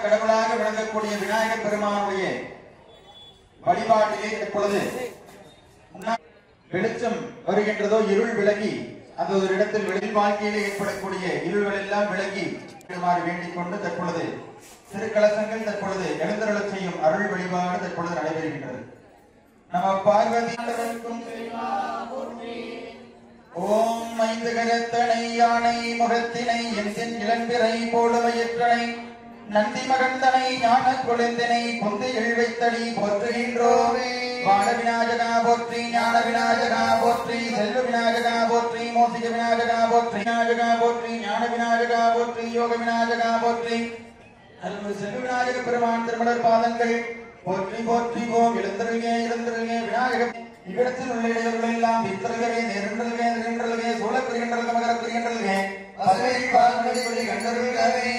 கடவுளாக விளங்கக்கூடிய விநாயகர் பெருமானுடைய வழிபாட்டிலே இப்பொழுது வெளிச்சம் வருகின்றதோ இருள் விலகி அந்த ஒரு இடத்தில் வெளி வாழ்க்கையிலே ஏற்படக்கூடிய இருள்கள் எல்லாம் விலகி வேண்டிக் கொண்டு தற்பொழுது திருக்கலசங்கள் தற்பொழுது எழுந்தருளச் செய்யும் அருள் வழிபாடு தற்பொழுது நடைபெறுகின்றது. நம பார்வதி ஓம் ஐந்து கரத்தனை யானை முகத்தினை எந்தின் இளம்பிறை போடுவையற்றனை நந்தி மகந்தனை ஞான கொழுந்தினை பொந்தையில் வைத்தடி போற்றுகின்றோமே. வாழ விநாயகா போற்றி, ஞான விநாயகா போற்றி, செல்வ விநாயகா போற்றி, மோசிக விநாயகா போற்றி, விநாயகா போற்றி, ஞான விநாயகா போற்றி, யோக விநாயகா போற்றி. அருள்மிகு செல்வ விநாயக பெருமான் திருமலர் பாதங்கள் போற்றி போற்றி போம் எழுந்தருகே எழுந்தருகே விநாயகர் இவ்விடத்தில் உள்ள இடையூறுகள் எல்லாம் வித்தருகவே நேரின்றல்கே நிகழ்ந்தல்கே சூழப்பெறுகின்றல்க மகரப்பெறுகின்றல்கே பல்லை பால்வழி கண்டருகவே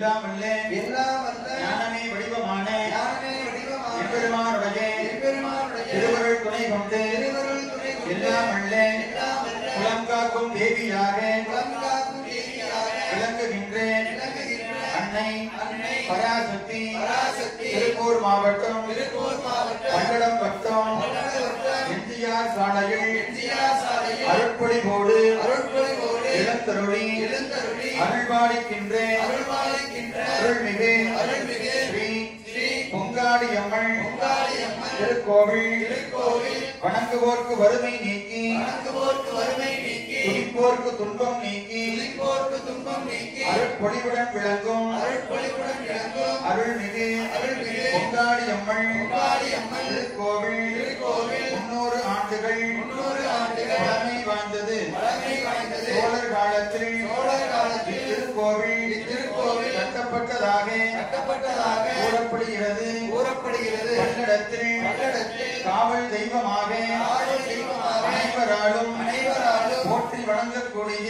ஞானமே வடிவமான எம்பெருமானுடைய திருவருள் துணை கொண்டு எல்லாம் அல்ல குலங்காக்கும் தேவியாக விளங்குகின்றேன் அன்னை பராசக்தி திருப்பூர் மாவட்டம் பல்லடம் வட்டம் எம்ஜிஆர் சாலையில் அருட்பொழிவோடு இளந்தருளி அருள்பாலிக்கின்ற அருள்மிகு ஸ்ரீ பொங்காளியம்மன் திருக்கோவில் வணங்குவோர்க்கு வறுமை நீக்கி துடிப்போர்க்கு துன்பம் நீக்கி அருட்பொழிவுடன் விளங்கும் அருள்மிகு பொங்காளியம்மன் திருக்கோவில் 300 ஆண்டுகள் பழமை வாய்ந்தது. சோழர் காலத்தில் திருக்கோவில் கட்டப்பட்டதாக கூறப்படுகிறது. பல்லடத்தில் காவல் தெய்வமாக அனைவராலும் போற்றி வணங்கக்கூடிய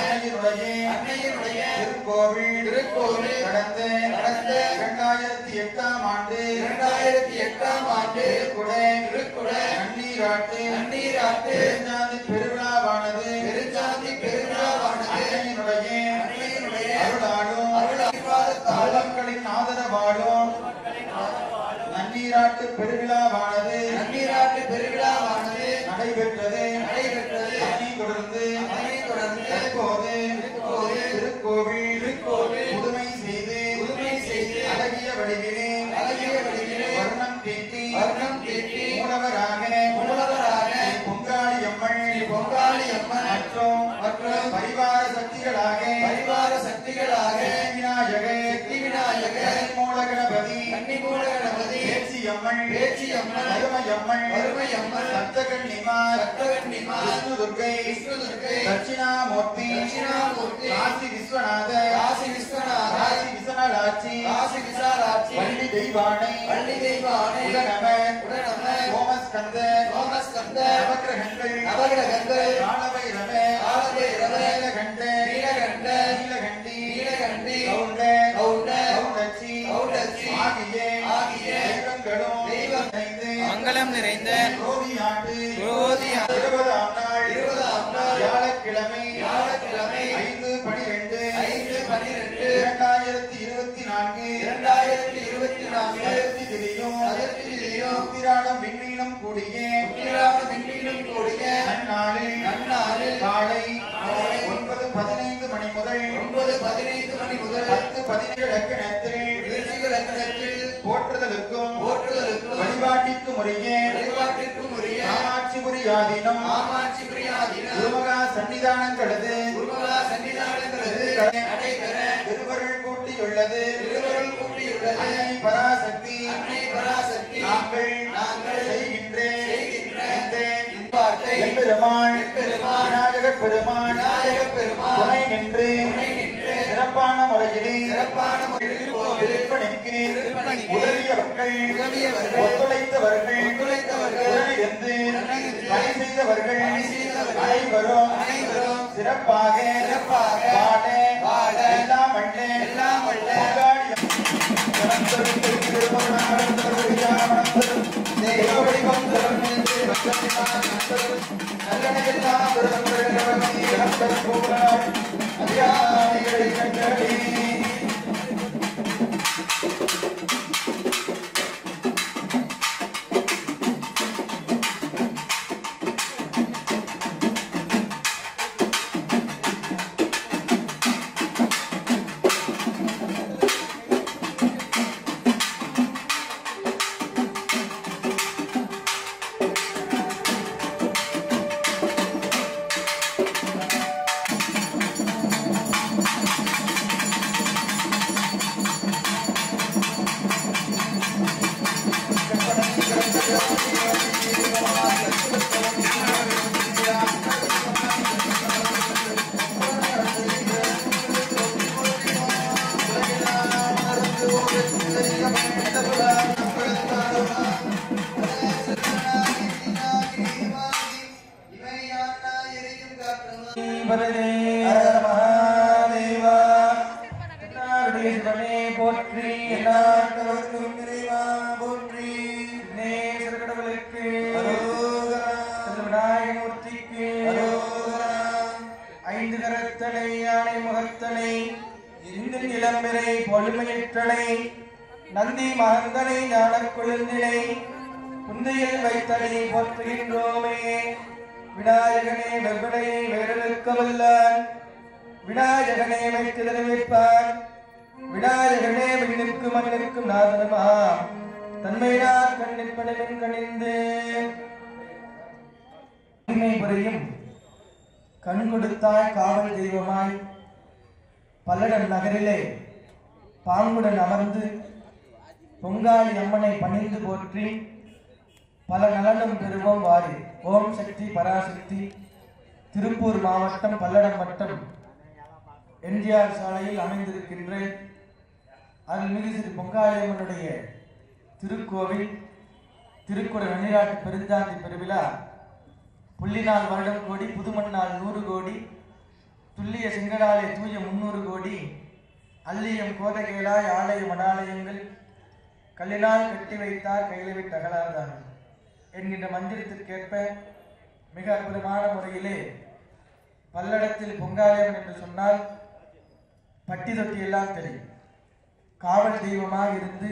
அன்னையினுடைய திருக்கோவில் கடந்த 2008ஆம் ஆண்டு திருக்குட நன்னீராட்டு பெருஞ்சாதி பெருவிழாவானது அன்னையினுடைய அருளாலும் மக்களின் ஆதரவாலும் நன்னீராட்டு பெருவிழாவானது நடைபெற்றது. அதனைத் தொடர்ந்து தற்போது திருக்கோவில் புதுமை செய்து அழகிய வடிவிலே வர்ணம் தீட்டி மூலவராக பொங்காளியம்மன் மற்றும் பரிவார சக்திகளாக விநாயகர் மூலகணபதி பேச்சியம்மன் அருமையம்மன் சப்தகன்னிமார் விஷ்ணுதுர்கை தட்சிணாமூர்த்தி காசி விஸ்வநாதர் காசி விசனலாட்சி வள்ளி தெய்வானை உடனம ஓமஸ்கந்த நவகிரகங்கள் காலபைரவ நீலகண்டி கவுண்டச்சி ஆகிய மங்களம் நிறைந்த குரோதி ஆண்டு 20ஆம் நாள் வியாழக்கிழமை 5/12/2024 திதியும் உத்திராடம் விண்மீனம் கூடிய நன்னாளில் காலை 9:15 மணி முதல் 10:17 லக்கணத்தில் போற்றுதலுக்கும் வழிபாட்டிற்கும் உரிய காமாட்சிபுரியாதீனம் குருமகா சன்னிதானங்களது திருவருள் கூட்டியுள்ளது. அன்னை பராசக்தி நாங்கள் செய்கின்ற எம்பெருமான் விநாயகப் பெருமான் துணை நின்று சிறப்பான முறையிலே திருப்பணிக்கு உதவியவர்கள் ஒத்துழைத்தவர்கள் உடனிருந்து பணி செய்தவர்கள் அனைவரும் சிறப்பாக வாழ எல்லாம் நந்தி மகந்தனை ஞானக் கொழுந்தினை குந்தையில் வைத்தனை போற்றுகின்றோமே. விநாயகனே வெப்பனையை வேறெடுக்க வல்லான், விநாயகனே வைத்திடனை வைப்பான், விநாயகனே விண்ணிற்கும் மண்ணிற்கும் நாதனமா தன்மையினால் கண்ணிற்பனின் கணிந்து புரியும் கண் கொடுத்தாய் காவல் தெய்வமாய் பல்லடம் நகரிலே பாங்குடன் அமர்ந்து பொங்காளி அம்மனை பணிந்து போற்றி பல நலனும் பெறுவோம் வாரி. ஓம் சக்தி பராசக்தி. திருப்பூர் மாவட்டம் பல்லடம் வட்டம் எம்ஜிஆர் சாலையில் அமைந்திருக்கின்ற அருள்மிகு ஸ்ரீ பொங்காளி அம்மனுடைய திருக்கோவில் திருக்குட நன்னிராட்டு பெருஞ்சாந்தி பெருவிழா புள்ளிநாள் வருடம் கோடி, புதுமண்ணால் 100 கோடி, துல்லிய சிங்கடாலே தூய 300 கோடி, அல்லியம் கோதகேளாய் ஆலய மடாலயங்கள் கல்லினால் கட்டி வைத்தார் கையில் விட்டு அகலாதான் என்கின்ற மந்திரத்திற்கேற்ப மிக அற்புதமான முறையிலே பல்லடத்தில் பொங்காளியம்மன் என்று சொன்னால் பட்டி தொட்டி எல்லாம் தெரியும். காவல் தெய்வமாக இருந்து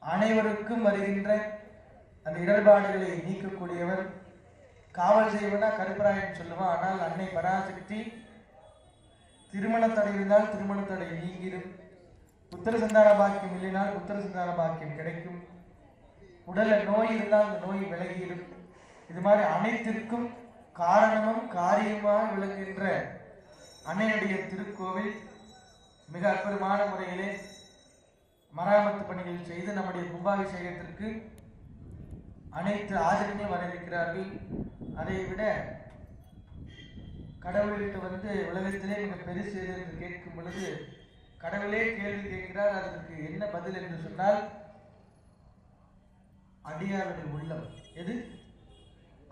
அனைவருக்கும் வருகின்ற அந்த இடர்பாடுகளை நீக்கக்கூடியவர். காவல் செய்வனா கருப்பராயன் சொல்லுவான். ஆனால் அன்னை பராசக்தி திருமண தடை இருந்தால் திருமண தடை நீங்கிடும், புத்திர சந்தான பாக்கியம் இல்லைனால் புத்திர சந்தான பாக்கியம் கிடைக்கும், உடல்ல நோய் இருந்தால் அந்த நோய் விலகிடும். இது மாதிரி அனைத்திற்கும் காரணமும் காரியமாக விளங்குகின்ற அன்னையுடைய திருக்கோவில் மிக அற்புதமான முறையிலே மராமத்து பணிகள் செய்து நம்முடைய கும்பாபிஷேகத்திற்கு அனைத்து ஆதரவுகளும் வரவேற்கிறார்கள். அதை விட கடவுள்கிட்ட உலகத்திலே மிக பெருசு என்று கேட்கும் பொழுது கடவுளே கேள்வி கேட்கிறார். அதற்கு என்ன பதில் என்று சொன்னால் அடியாருடைய உள்ளம். எது?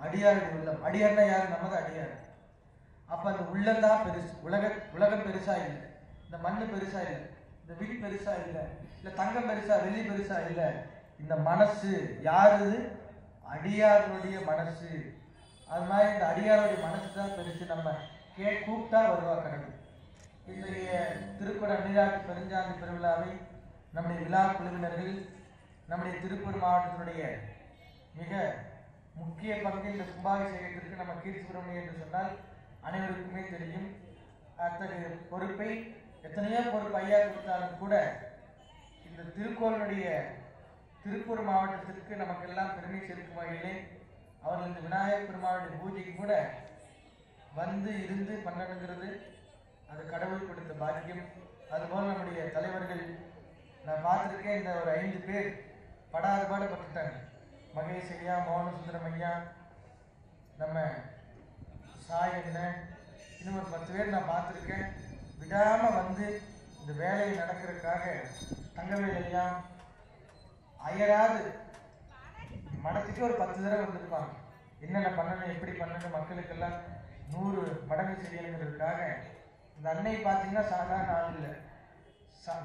அடியாருடைய உள்ளம். அடியார்னா யாரு? நமது அடியார். அப்ப அந்த உள்ளம் தான் பெருசு. உலகம் பெருசா இல்லை, இந்த மண்ணு பெருசா இல்லை, இந்த வீடு பெருசா இல்லை, இல்ல தங்கம் பெருசா வெள்ளி பெருசா இல்லை, இந்த மனசு யாரு? அடியாருடைய மனசு. அது மாதிரி இந்த அடியாருடைய மனசு தான் பெருசு. நம்ம கூப்பிட்டா வருவா கடவுள். இன்றைய திருக்குட நன்னிராட்டு பெருஞ்சாந்தி பெருவிழாவை நம்முடைய விழா குழுவினர்கள் நம்முடைய திருப்பூர் மாவட்டத்தினுடைய மிக முக்கிய பங்கு இந்த கும்பாபிஷேகத்திற்கு நம்ம கீர்த்தி என்று சொன்னால் அனைவருக்குமே தெரியும். அத்தகைய பொறுப்பை எத்தனையோ பொறுப்பு ஐயா கொடுத்தாலும் கூட இந்த திருக்கோளுடைய திருப்பூர் மாவட்டத்திற்கு நமக்கெல்லாம் பெருமை சேர்க்கும் வகையிலே அவர்கள் இந்த விநாயகர் பெருமாளுடைய பூஜைக்கு கூட இருந்து பண்ணணுங்கிறது அது கடவுள் கொடுத்த பாக்கியம். அதுபோல் நம்முடைய தலைவர்கள் நான் பார்த்துருக்கேன். இந்த ஒரு 5 பேர் படாத பாடுபட்டுட்டாங்க. மகேஷ் ஐயா, மோகன சுந்தரம் ஐயா, நம்ம சாய் அண்ணன், இன்னும் ஒரு 10 பேர் நான் பார்த்துருக்கேன். விடாமல் வந்து இந்த வேலையை நடக்கிறதுக்காக தங்கவேல் ஐயா அயராது மடத்துக்கு ஒரு 10 தடவை வந்திருப்பாங்க. என்னென்ன பண்ணணும், எப்படி பண்ணணும், மக்களுக்கெல்லாம் 100 மடங்கு செய்யணுங்கிறதுக்காக. இந்த அன்னை பார்த்தீங்கன்னா சாதாரண ஆள் இல்லை.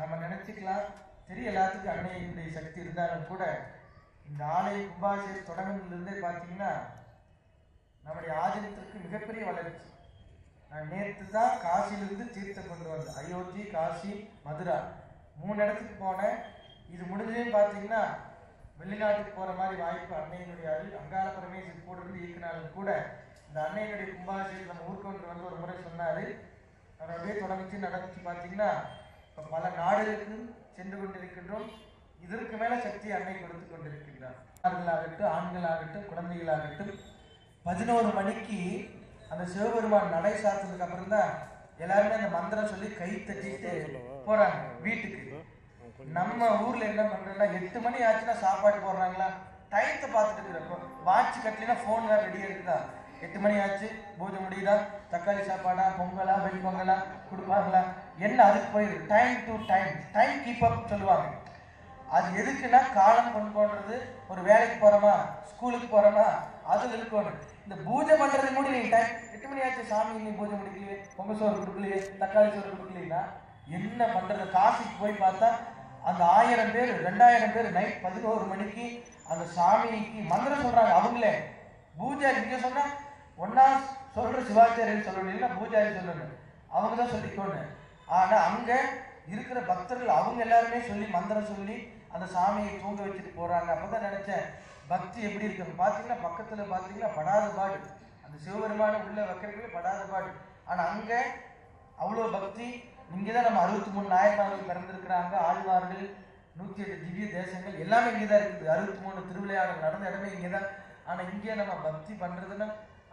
நம்ம நினச்சிக்கலாம் தெரிய எல்லாத்துக்கும் அன்னையினுடைய சக்தி இருந்தாலும் கூட இந்த ஆலய கும்பாபிஷேகம் தொடங்கினதுலேருந்தே பார்த்தீங்கன்னா நம்முடைய ஆதீனத்திற்கு மிகப்பெரிய வளர்ச்சி. நான் நேற்று தான் காசிலிருந்து தீர்த்தம் கொண்டு வந்தேன். அயோத்தி, காசி, மதுரா 3 இடத்துக்கு போனேன். இது முடிஞ்சதுன்னு பார்த்தீங்கன்னா வெளிநாட்டுக்கு போகிற மாதிரி வாய்ப்பு அன்னையினுடைய அங்காள பரமேஸ்வரி கூட இருந்து இயக்குனாலும் கூட இந்த அன்னையினுடைய கும்பாபிஷேகம் நம்ம ஊருக்கு கொண்டு வந்து ஒரு முறை சொன்னார். அவர் அப்படியே தொடர்ந்து நடந்துச்சு. பார்த்தீங்கன்னா இப்போ பல நாடுகளுக்கு சென்று கொண்டிருக்கின்றோம். இதற்கு மேலே சக்தி அன்னை கொடுத்து கொண்டிருக்கின்றார். ஆண்களாகட்டும், ஆண்களாகட்டும், குழந்தைகளாகட்டும் 11 மணிக்கு அந்த சிவபெருமான் நடை சாத்தினதுக்கு அப்புறம் தான் எல்லாருமே அந்த மந்திரம் சொல்லி கை தட்டிட்டு போறாங்க வீட்டுக்கு. நம்ம ஊர்ல என்ன பண்றோம்னா 8 மணி ஆச்சுன்னா சாப்பாடு போடுறாங்களா, டயத்தை பார்த்துட்டு இருக்கிறப்போ வாட்ச் கட்டலினா ஃபோன் வேறு ரெடியாக இருக்குதா, 8 மணி ஆச்சு பூஜை முடியுதா, தக்காளி சாப்பாடா, பொங்கலா, வெண் பொங்கலா கொடுப்பாங்களா, என்ன அதுக்கு போயிடுது. Time to time, time keep up சொல்லுவாங்க. அது எதுக்குன்னா காலம் கொண்டு போடுறது. ஒரு வேலைக்கு போகிறோமா, ஸ்கூலுக்கு போகிறோமா, அதில் இருக்கணும். இந்த பூஜை பண்ணுறது கூட நீங்கள் டைம் 8 மணி ஆச்சு, சாமி இன்னும் பூஜை முடிக்கலையே, பொங்கல் சோறு கொடுக்கலையே, தக்காளி சோறு கொடுக்கலைன்னா என்ன பண்ணுறது. காசிக்கு போய் பார்த்தா அந்த 1000 பேர் 2000 பேர் நைட் 11 மணிக்கு அந்த சாமிக்கு மந்திரம் சொல்கிறாங்க. அவங்களே பூஜாரி இங்கே சொன்னால் ஒன்றா சொல்கிற சிவாச்சாரியன்னு சொல்லணும், இல்லைன்னா பூஜாரி சொல்லணும், அவங்க தான் சொல்லிக்கோன்னு. ஆனால் அங்கே இருக்கிற பக்தர்கள் அவங்க எல்லாருமே சொல்லி மந்திரம் சொல்லி அந்த சாமியை தூங்க வச்சுட்டு போகிறாங்க. அப்போ தான் நினச்சேன் பக்தி எப்படி இருக்குன்னு. பார்த்தீங்கன்னா பக்கத்தில் பார்த்தீங்கன்னா படாத பாடு, அந்த சிவபெருமான உள்ள வைக்கிறதுக்குள்ளே படாத பாடு. ஆனால் அங்கே அவ்வளோ பக்தி. இங்கே தான் நம்ம 63 நாயன்மார்கள் பிறந்திருக்கிறாங்க, ஆழ்வார்கள், 108 திவ்ய தேசங்கள் எல்லாமே இங்கே தான் இருக்குது. 63 திருவிளையாடல் நடந்த இடமே இங்கே தான். ஆனால் இங்கே நம்ம பக்தி பண்ணுறதுன்னா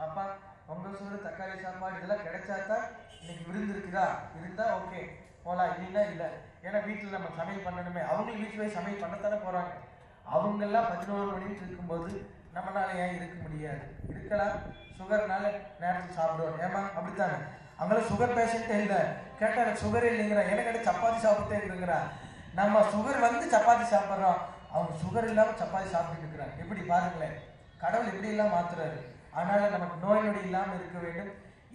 அப்பா பொங்கல் சோறு, தக்காளி சாப்பாடு இதெல்லாம் கிடைச்சாதான் இன்னைக்கு விருந்து இருக்குதா, இருந்தால் ஓகே போகலாம், இல்லைன்னா இல்லை. ஏன்னா வீட்டில் நம்ம சமையல் பண்ணணுமே. அவங்களும் வீட்டில் போய் சமையல் பண்ணத்தானே போகிறாங்க. அவங்கெல்லாம் 11 மணிக்கு இருக்கும்போது நம்மளால ஏன் இருக்க முடியாது? இருக்கலாம், சுகர்னால நேரத்துக்கு சாப்பிடுவோம். ஏமா அப்படித்தானே? அவங்களாம் சுகர் பேஷண்ட்டே இல்லை. கேட்டால் எனக்கு சுகரே இல்லைங்கிறா, எனக்கு சப்பாத்தி சாப்பிட்டே இருக்குங்கிறா. நம்ம சுகர் வந்து சப்பாத்தி சாப்பிட்றோம், அவங்க சுகர் இல்லாமல் சப்பாத்தி சாப்பிட்டு இருக்கிறாங்க. எப்படி பாருங்களேன், கடவுள் எப்படி எல்லாம் மாத்துறாரு. அதனால நமக்கு நோய் நொடி இல்லாமல் இருக்க வேண்டும்.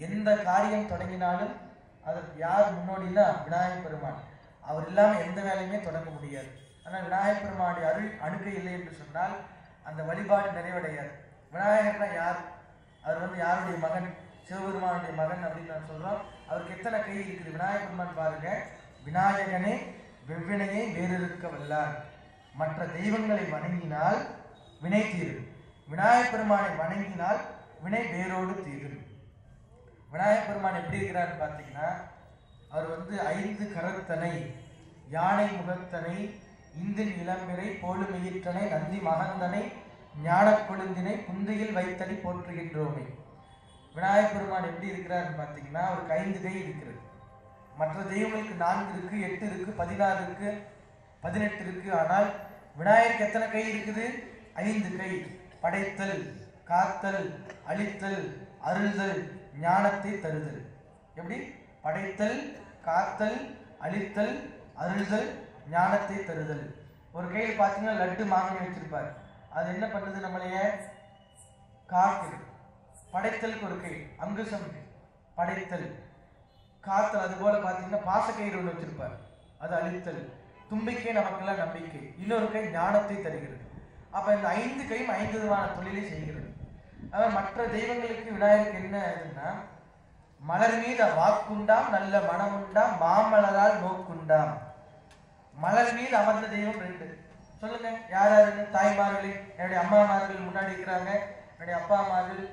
எந்த காரியம் தொடங்கினாலும் அதற்கு யார் முன்னோடினா விநாயகப் பெருமான். அவர் இல்லாமல் எந்த வேலையுமே தொடங்க முடியாது. ஆனால் விநாயகப் பெருமானுடைய அருள் அணுகை இல்லை என்று சொன்னால் அந்த வழிபாடு நிறைவடையாது. விநாயகர்னா யார்? அவர் வந்து யாருடைய மகன்? சிவபெருமானுடைய மகன் அப்படின்னு நான் சொல்கிறோம். அவருக்கு எத்தனை கை இருக்குது? விநாயகப் பெருமான் பாருங்க, விநாயகனே வெவ்வினையை வேறிருக்க வல்லார், மற்ற தெய்வங்களை வணங்கினால் வினை தீரும், விநாயகப் பெருமானை வணங்கினால் வினை வேரோடு தீரும். விநாயகப் பெருமான் எப்படி இருக்கிறான்னு பார்த்தீங்கன்னா, அவர் வந்து 5 கரத்தனை, யானை முகத்தனை, இந்தின் இளம்பிறை, போலுமையிற்றனை, நந்தி மகந்தனை, ஞான கொழுந்தினை, குந்தையில் வைத்தனை போற்றுகின்றோமே. விநாயகப் பெருமான் எப்படி இருக்கிறாருன்னு பார்த்தீங்கன்னா, அவருக்கு 5 கை இருக்கிறது. மற்ற தெய்வங்களுக்கு 4 இருக்கு, 8 இருக்கு, 16 இருக்கு, 18 இருக்கு. ஆனால் விநாயகருக்கு எத்தனை கை இருக்குது? 5 கை. படைத்தல், காத்தல், அழித்தல், அருள்தல், ஞானத்தை தருதல். எப்படி? படைத்தல், காத்தல், அழித்தல், அருள்தல், ஞானத்தை தருதல். ஒரு கையில் பார்த்தீங்கன்னா லட்டு மாங்கனி வச்சிருப்பார். அது என்ன பண்ணுது? நம்மளைய காக்குது. படைத்தலுக்கு ஒரு கை, அங்குசம் படைத்தல். காத்தல் அது போல பார்த்தீங்கன்னா பாசக்கயிறு ஒன்று வச்சிருப்பார், அது அழித்தல். தும்பிக்கை நமக்கெல்லாம் நம்பிக்கை. இன்னொரு கை ஞானத்தை தருகிறது. அப்போ இந்த 5 கையும் 5 விதமான தொழிலை செய்கிறது. அதாவது மற்ற தெய்வங்களுக்கு விநாயகருக்கு என்ன இதுன்னா, மலர் மீது வாக்குண்டாம், நல்ல மனமுண்டாம், மாமலரால் நோக்குண்டாம். மலர் மீது அமர்ந்த தெய்வம் 2. சொல்லுங்க யார் யாருன்னு? தாய்மார்கள், என்னுடைய அம்மாமார்கள் முன்னாடி இருக்கிறாங்க, என்னுடைய அப்பா அம்மார்கள்.